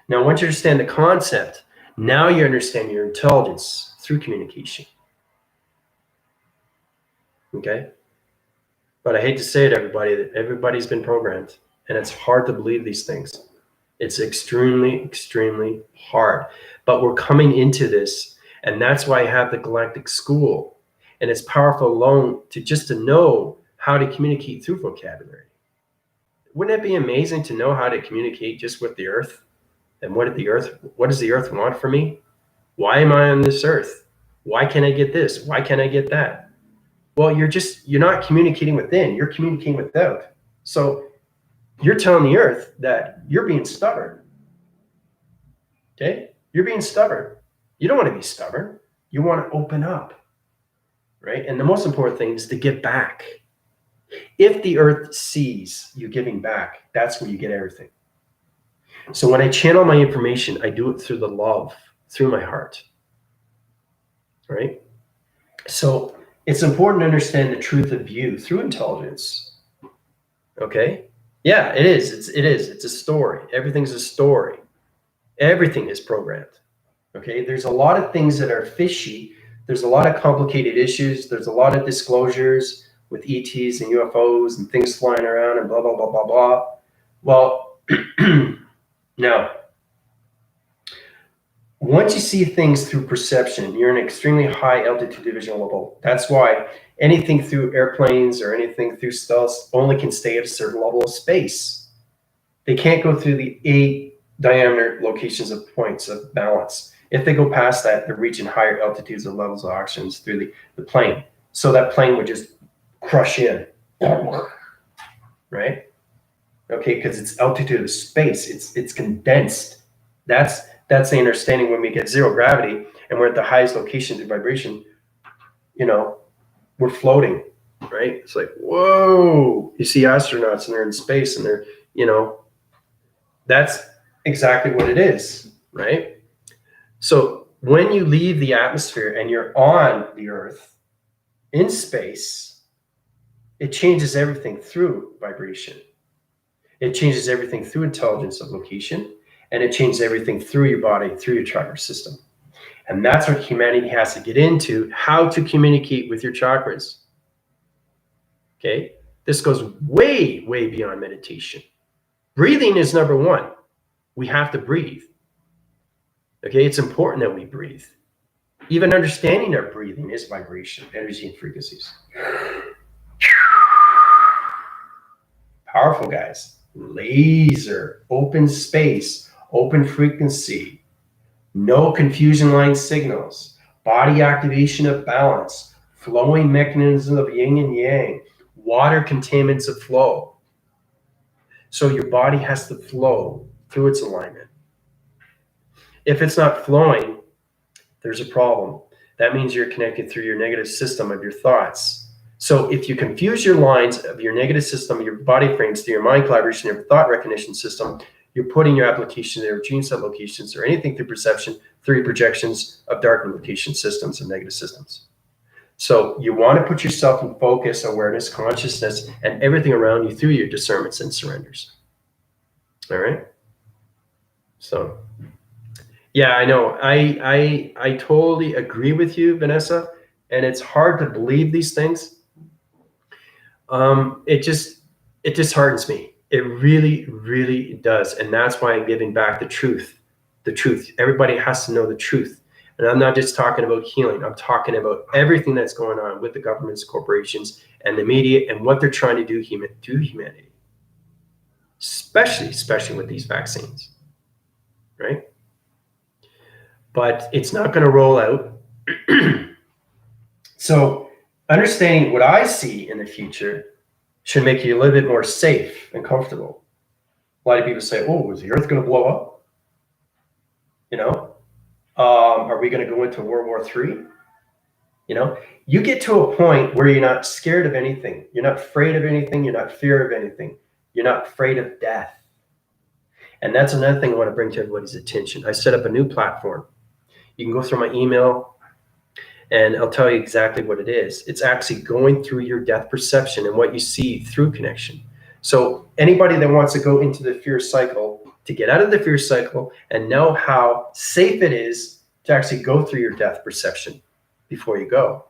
Now, once you understand the concept, now you understand your intelligence through communication. Okay? But I hate to say it, everybody, that everybody's been programmed, and it's hard to believe these things. It's extremely, extremely hard. But we're coming into this, and that's why I have the Galactic School. And it's powerful alone to know how to communicate through vocabulary. Wouldn't it be amazing to know how to communicate just with the earth? And what does the earth want from me? Why am I on this earth? Why can't I get this? Why can't I get that? Well, you're not communicating within, you're communicating without. So you're telling the earth that you're being stubborn. Okay? You're being stubborn. You don't want to be stubborn. You want to open up. Right? And the most important thing is to give back. If the earth sees you giving back, that's where you get everything. So when I channel my information, I do it through the love, through my heart. Right? So it's important to understand the truth of you through intelligence. Okay? Yeah, it is. It is. It's a story. Everything's a story. Everything is programmed. Okay? There's a lot of things that are fishy. There's a lot of complicated issues. There's a lot of disclosures with ETs and UFOs and things flying around and blah, blah, blah, blah, blah. Well, now, once you see things through perception, you're in an extremely high altitude division level. That's why anything through airplanes or anything through stealth only can stay at a certain level of space. They can't go through the 8 diameter locations of points of balance. If they go past that, they're reaching higher altitudes of levels of oxygen through the plane. So that plane would just crush in, right? Okay, because it's altitude of space. It's condensed. That's the understanding when we get zero gravity and we're at the highest locations of vibration, we're floating, right? It's like, whoa, you see astronauts and they're in space and they're, that's exactly what it is, right? So when you leave the atmosphere and you're on the earth in space, it changes everything through vibration. It changes everything through intelligence of location, and it changes everything through your body, through your chakra system. And that's what humanity has to get into, how to communicate with your chakras. Okay? This goes way, way beyond meditation. Breathing is number one. We have to breathe. Okay? It's important that we breathe. Even understanding our breathing is vibration, energy, and frequencies. Powerful, guys. Laser, open space, open frequency, no confusion line signals, body activation of balance, flowing mechanisms of yin and yang, water containments of flow. So your body has to flow through its alignment. If it's not flowing, there's a problem. That means you're connected through your negative system of your thoughts. So if you confuse your lines of your negative system, your body frames through your mind collaboration, your thought recognition system, you're putting your application there, gene set locations, or anything through perception, through your projections of dark location systems and negative systems. So you want to put yourself in focus, awareness, consciousness, and everything around you through your discernments and surrenders. All right? So, yeah, I know. I totally agree with you, Vanessa. and it's hard to believe these things. It disheartens me. It really, really does. And that's why I'm giving back the truth. The truth. Everybody has to know the truth. And I'm not just talking about healing. I'm talking about everything that's going on with the governments, corporations, and the media, and what they're trying to do to humanity. Especially with these vaccines, right? But it's not going to roll out. So understanding what I see in the future should make you a little bit more safe and comfortable. A lot of people say, oh, is the earth going to blow up? You know, are we going to go into World War III? You know, you get to a point where you're not scared of anything. You're not afraid of anything. You're not fear of anything. You're not afraid of death. And that's another thing I want to bring to everybody's attention. I set up a new platform. You can go through my email and I'll tell you exactly what it is. It's actually going through your death perception and what you see through connection. So anybody that wants to go into the fear cycle, to get out of the fear cycle and know how safe it is to actually go through your death perception before you go.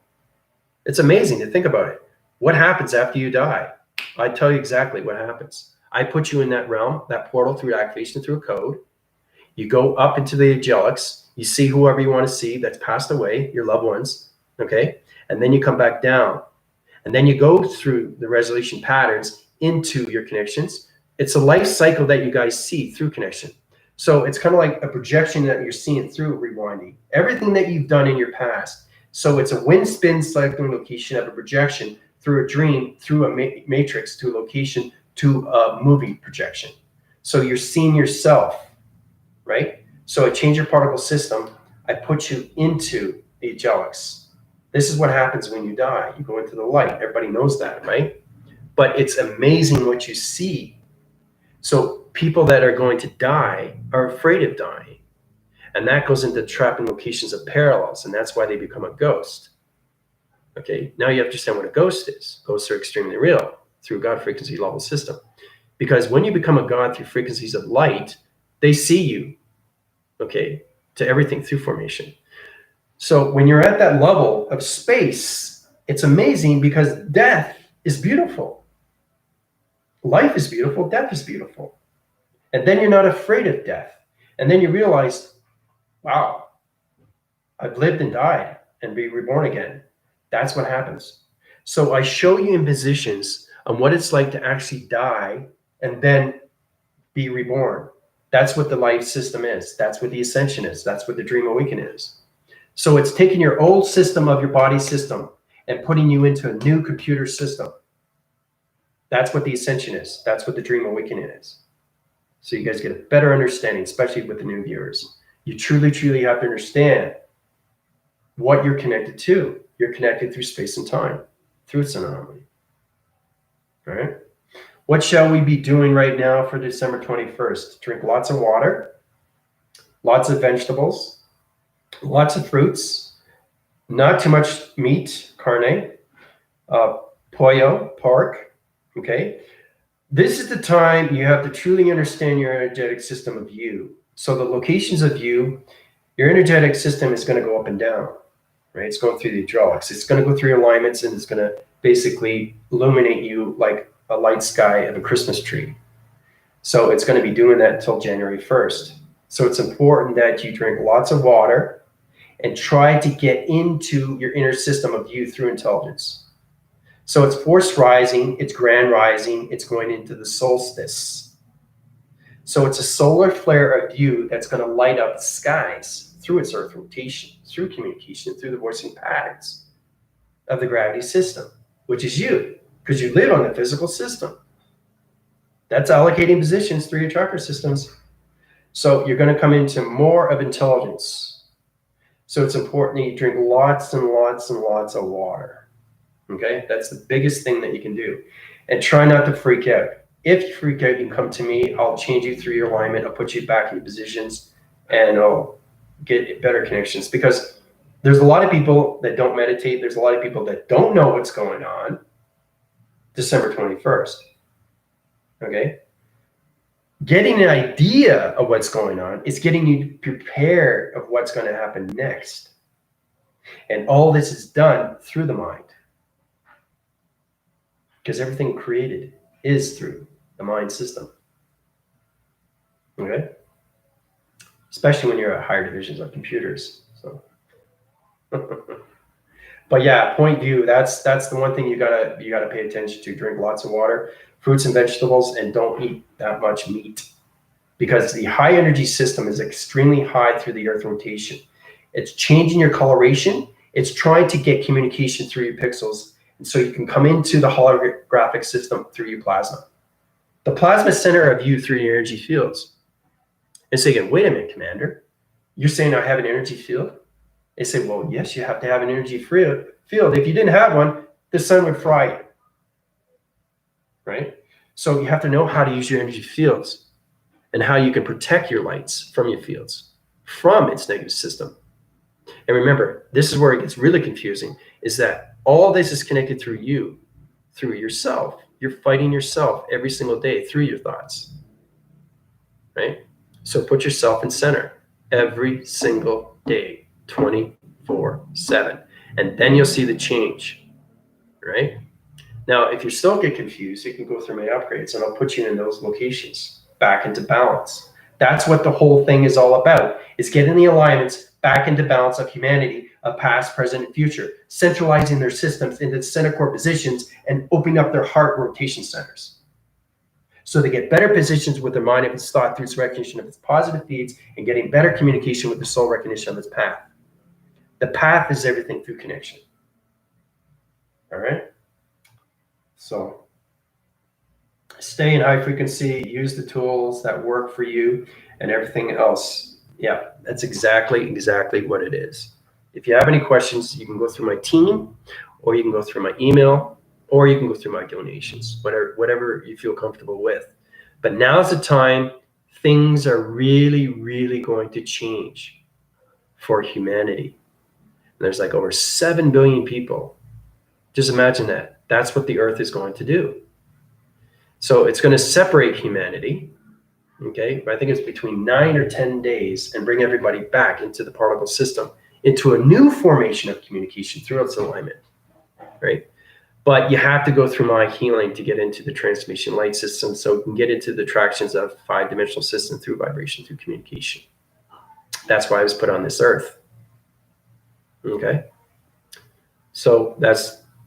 It's amazing to think about it. What happens after you die? I tell you exactly what happens. I put you in that realm, that portal through activation through a code. You go up into the angelics. You see whoever you want to see that's passed away, your loved ones, okay? And then you come back down. And then you go through the resolution patterns into your connections. It's a life cycle that you guys see through connection. So it's kind of like a projection that you're seeing through rewinding. Everything that you've done in your past. So it's a wind spin cycling location of a projection through a dream, through a matrix, to a location, to a movie projection. So you're seeing yourself, right? So I change your particle system. I put you into the angelics. This is what happens when you die. You go into the light. Everybody knows that, right? But it's amazing what you see. So people that are going to die are afraid of dying. And that goes into trapping locations of parallels. And that's why they become a ghost. Okay, now you understand what a ghost is. Ghosts are extremely real through God frequency level system. Because when you become a God through frequencies of light, they see you, okay, to everything through formation. So when you're at that level of space, it's amazing because death is beautiful. Life is beautiful, death is beautiful. And then you're not afraid of death. And then you realize, wow, I've lived and died and be reborn again. That's what happens. So I show you in positions on what it's like to actually die and then be reborn. That's what the life system is. That's what the ascension is. That's what the dream awakening is. So it's taking your old system of your body system and putting you into a new computer system. That's what the ascension is. That's what the dream awakening is. So you guys get a better understanding, especially with the new viewers. You truly, truly have to understand what you're connected to. You're connected through space and time, through its anomaly. All right. What shall we be doing right now for December 21st? Drink lots of water, lots of vegetables, lots of fruits, not too much meat, carne, pollo, pork, okay? This is the time you have to truly understand your energetic system of you. So the locations of you, your energetic system is going to go up and down, right? It's going through the hydraulics. It's going to go through alignments and it's going to basically illuminate you like a light sky of a Christmas tree. So it's going to be doing that until January 1st. So it's important that you drink lots of water and try to get into your inner system of you through intelligence. So it's force rising, it's grand rising, it's going into the solstice. So it's a solar flare of you that's going to light up the skies through its earth rotation, through communication, through the voicing patterns of the gravity system, which is you, because you live on the physical system. That's allocating positions through your chakra systems. So you're going to come into more of intelligence. So it's important that you drink lots and lots and lots of water. Okay, that's the biggest thing that you can do. And try not to freak out. If you freak out, you can come to me. I'll change you through your alignment. I'll put you back in your positions and I'll get better connections. Because there's a lot of people that don't meditate. There's a lot of people that don't know what's going on December 21st. Okay? Getting an idea of what's going on is getting you prepared of what's going to happen next. And all this is done through the mind. Because everything created is through the mind system. Okay? Especially when you're at higher divisions of computers. So but yeah, point view, that's the one thing you gotta pay attention to. Drink lots of water, fruits and vegetables, and don't eat that much meat. Because the high energy system is extremely high through the earth rotation. It's changing your coloration. It's trying to get communication through your pixels. And so you can come into the holographic system through your plasma. The plasma center of you through your energy fields. And say again, wait a minute, Commander. You're saying I have an energy field? They say, well, yes, you have to have an energy field. If you didn't have one, the sun would fry you. Right? So you have to know how to use your energy fields and how you can protect your lights from your fields, from its negative system. And remember, this is where it gets really confusing, is that all this is connected through you, through yourself. You're fighting yourself every single day through your thoughts, right? So put yourself in center every single day, 24/7, and then you'll see the change, right? Now, if you still get confused, you can go through my upgrades and I'll put you in those locations back into balance. That's what the whole thing is all about, is getting the alignments back into balance of humanity, of past, present, and future, centralizing their systems into center core positions and opening up their heart rotation centers. So they get better positions with their mind of its thought through its recognition of its positive feeds and getting better communication with the soul recognition of its path. The path is everything through connection. All right? So stay in high frequency, use the tools that work for you, and everything else. Yeah, that's exactly what it is. If you have any questions, you can go through my team, or you can go through my email, or you can go through my donations, whatever you feel comfortable with. But now's the time. Things are really, really going to change for humanity. And there's like over 7 billion people. Just imagine that. That's what the earth is going to do. So it's going to separate humanity, okay? I think it's between 9 or 10 days, and bring everybody back into the particle system, into a new formation of communication through its alignment, right? But you have to go through my healing to get into the transformation light system, so you can get into the attractions of 5-dimensional system through vibration, through communication. That's why I was put on this earth, okay? So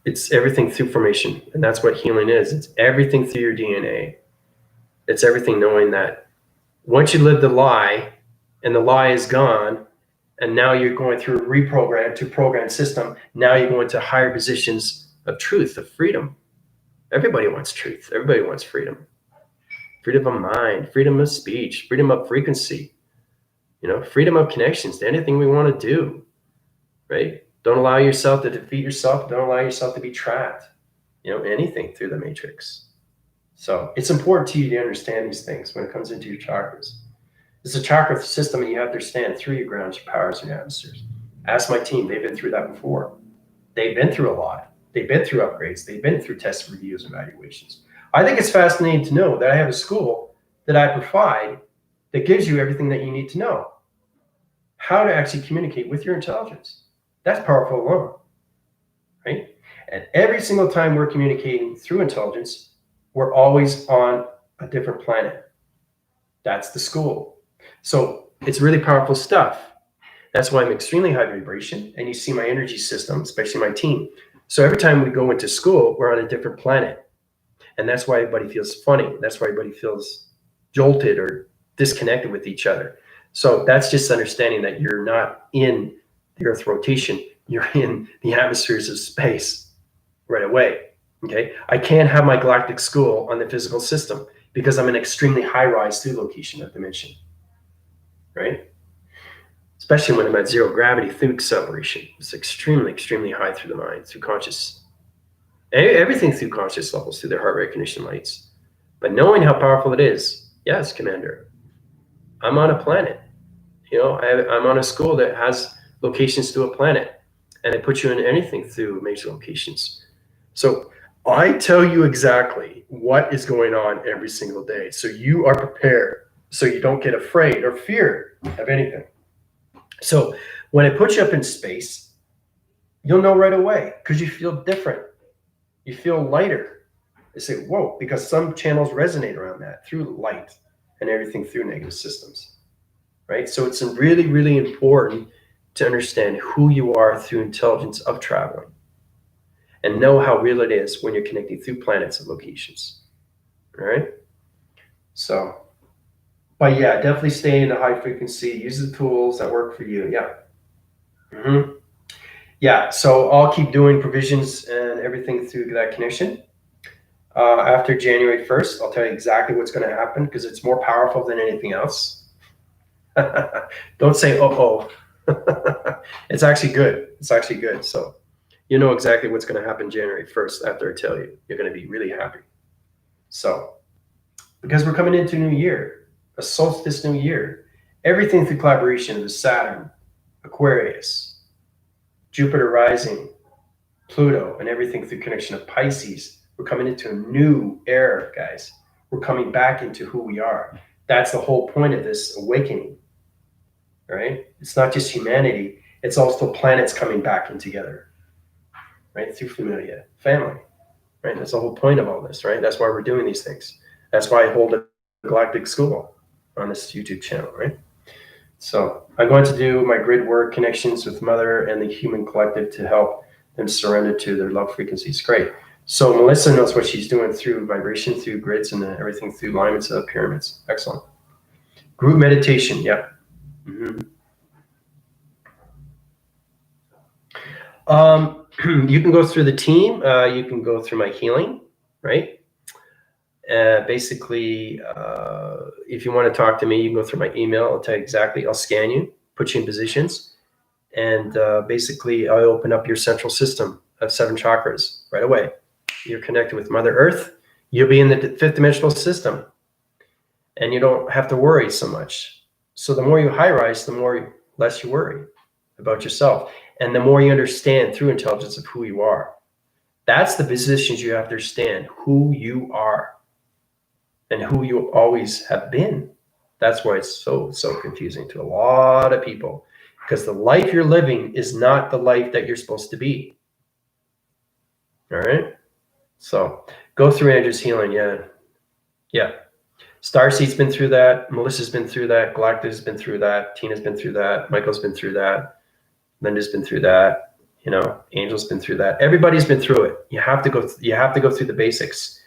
it's everything through formation, and that's what healing is. It's everything through your DNA. It's everything knowing that once you live the lie, and the lie is gone, and now you're going through a reprogram to program system, now you go into higher positions of truth, of freedom. Everybody wants truth. Everybody wants freedom. Freedom of mind, freedom of speech, freedom of frequency, freedom of connections to anything we want to do, right? Don't allow yourself to defeat yourself. Don't allow yourself to be trapped, anything through the matrix. So it's important to you to understand these things when it comes into your chakras. It's a chakra system, and you have to understand through your grounds, your powers, and your atmospheres. Ask my team. They've been through that before. They've been through a lot. They've been through upgrades. They've been through test reviews and evaluations. I think it's fascinating to know that I have a school that I provide that gives you everything that you need to know. How to actually communicate with your intelligence. That's powerful alone, right? And every single time we're communicating through intelligence, we're always on a different planet. That's the school. So it's really powerful stuff. That's why I'm extremely high vibration. And you see my energy system, especially my team. So every time we go into school, we're on a different planet. And that's why everybody feels funny. That's why everybody feels jolted or disconnected with each other. So that's just understanding that you're not in the earth rotation. You're in the atmospheres of space right away. Okay. I can't have my galactic school on the physical system because I'm an extremely high rise through location of dimension. Right. Especially when I'm at zero gravity through acceleration. It's extremely, extremely high through the mind, through conscious. Everything through conscious levels, through their heart recognition lights. But knowing how powerful it is, yes, Commander, I'm on a planet. I'm on a school that has locations to a planet, and it puts you in anything through major locations. So I tell you exactly what is going on every single day, so you are prepared, so you don't get afraid or fear of anything. So when I put you up in space, You'll know right away because you feel different. You feel lighter. They say, whoa, because some channels resonate around that through light and everything through negative systems, right? So it's really, really important to understand who you are through intelligence of traveling and know how real it is when you're connecting through planets and locations, all right? So, but yeah, definitely stay in the high frequency, use the tools that work for you. Yeah. Mm-hmm. Yeah, so I'll keep doing provisions and everything through that connection. After January 1st, I'll tell you exactly what's going to happen because it's more powerful than anything else. Don't say, oh. It's actually good. It's actually good. So you know exactly what's going to happen January 1st after I tell you. You're going to be really happy. So, because we're coming into a new year, a solstice new year, everything through collaboration with Saturn, Aquarius, Jupiter rising, Pluto, and everything through connection of Pisces. We're coming into a new era, guys. We're coming back into who we are. That's the whole point of this awakening, right? It's not just humanity, it's also planets coming back in together, right? Through familia, family, right? That's the whole point of all this, right? That's why we're doing these things. That's why I hold a galactic school on this YouTube channel, right? So I'm going to do my grid work connections with Mother and the human collective to help them surrender to their love frequencies. Great. So Melissa knows what she's doing through vibration, through grids, and everything through alignments of pyramids. Excellent. Group meditation. Yeah. Mm-hmm. You can go through the team. You can go through my healing, right? Basically, if you want to talk to me, you can go through my email. I'll tell you exactly. I'll scan you, put you in positions. And basically, I open up your central system of 7 chakras right away. You're connected with Mother Earth. You'll be in the 5th dimensional system, and you don't have to worry so much. So the more you high rise, the less you worry about yourself, and the more you understand through intelligence of who you are. That's the positions you have to understand who you are and who you always have been. That's why it's so confusing to a lot of people. Because the life you're living is not the life that you're supposed to be. All right? So go through Andrew's healing. Yeah. Starseed's been through that. Melissa's been through that. Galactic's been through that. Tina's been through that. Michael's been through that. Linda's been through that. Angel's been through that. Everybody's been through it. You have to go through the basics,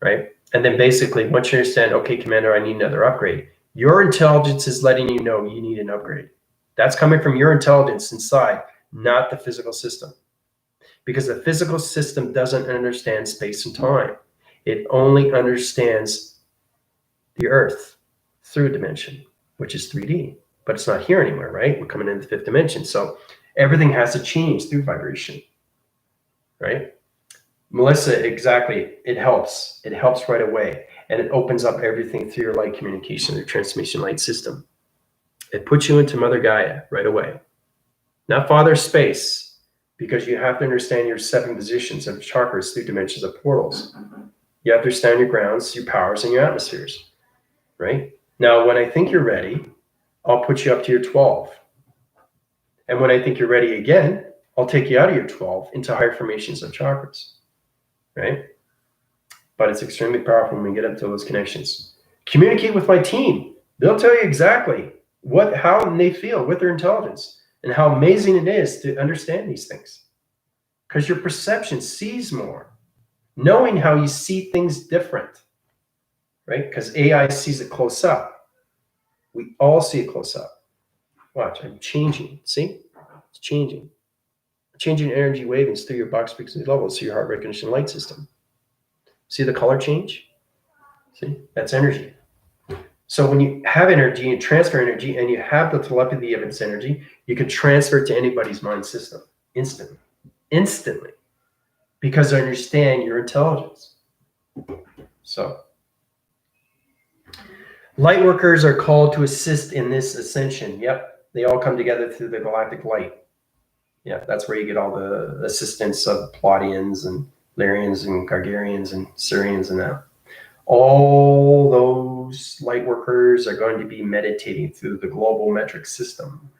right? And then basically, once you understand, okay, Commander, I need another upgrade. Your intelligence is letting you know you need an upgrade. That's coming from your intelligence inside, not the physical system. Because the physical system doesn't understand space and time. It only understands the Earth through dimension, which is 3D. But it's not here anymore, right? We're coming into the 5th dimension. So everything has to change through vibration, right? Melissa, exactly. It helps. It helps right away. And it opens up everything through your light communication, your transmission light system. It puts you into Mother Gaia right away. Not Father Space, because you have to understand your 7 positions of chakras through dimensions of portals. You have to understand your grounds, your powers, and your atmospheres, right? Now, when I think you're ready, I'll put you up to your 12. And when I think you're ready again, I'll take you out of your 12 into higher formations of chakras, right? But it's extremely powerful when we get up to those connections. Communicate with my team. They'll tell you exactly how they feel with their intelligence and how amazing it is to understand these things. Because your perception sees more. Knowing how you see things different, right? Because AI sees it close up. We all see it close up. Watch, I'm changing. See? It's changing. Changing energy waves through your box frequency levels, through your heart recognition light system. See the color change? See? That's energy. So when you have energy and transfer energy and you have the telepathy of its energy, you can transfer it to anybody's mind system instantly, because I understand your intelligence. So light workers are called to assist in this ascension. Yep. They all come together through the galactic light. Yeah, that's where you get all the assistance of Pleiadians and Lyrians and Gargarians and Syrians and that. All those light workers are going to be meditating through the global metric system.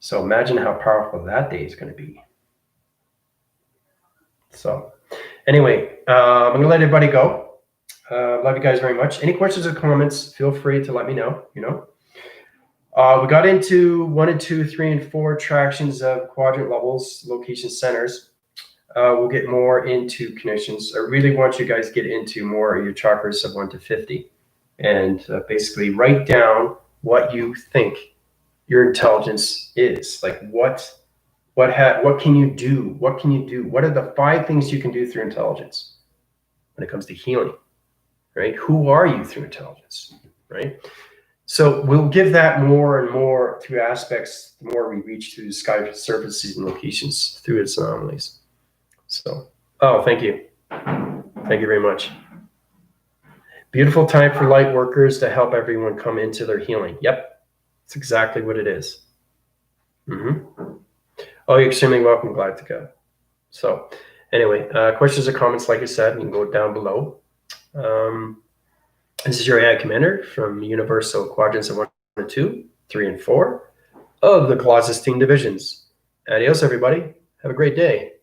So imagine how powerful that day is going to be. So anyway, I'm going to let everybody go. Love you guys very much. Any questions or comments, feel free to let me know, we got into 1 and 2, 3 and 4 attractions of quadrant levels, location centers. We'll get more into connections. I really want you guys to get into more of your chakras of 1 to 50 and basically write down what you think your intelligence is. Like what can you do? What can you do? What are the 5 things you can do through intelligence when it comes to healing, right? Who are you through intelligence, right? So we'll give that more and more through aspects, the more we reach through the sky surfaces and locations through its anomalies. So, thank you. Thank you very much. Beautiful time for light workers to help everyone come into their healing. Yep, that's exactly what it is. Oh, you're extremely welcome. Glad to go. So anyway, questions or comments, like I said, you can go down below. This is your AI commander from Universal Quadrants of 1 and 2, 3 and 4 of the Colossus Team Divisions. Adios, everybody. Have a great day.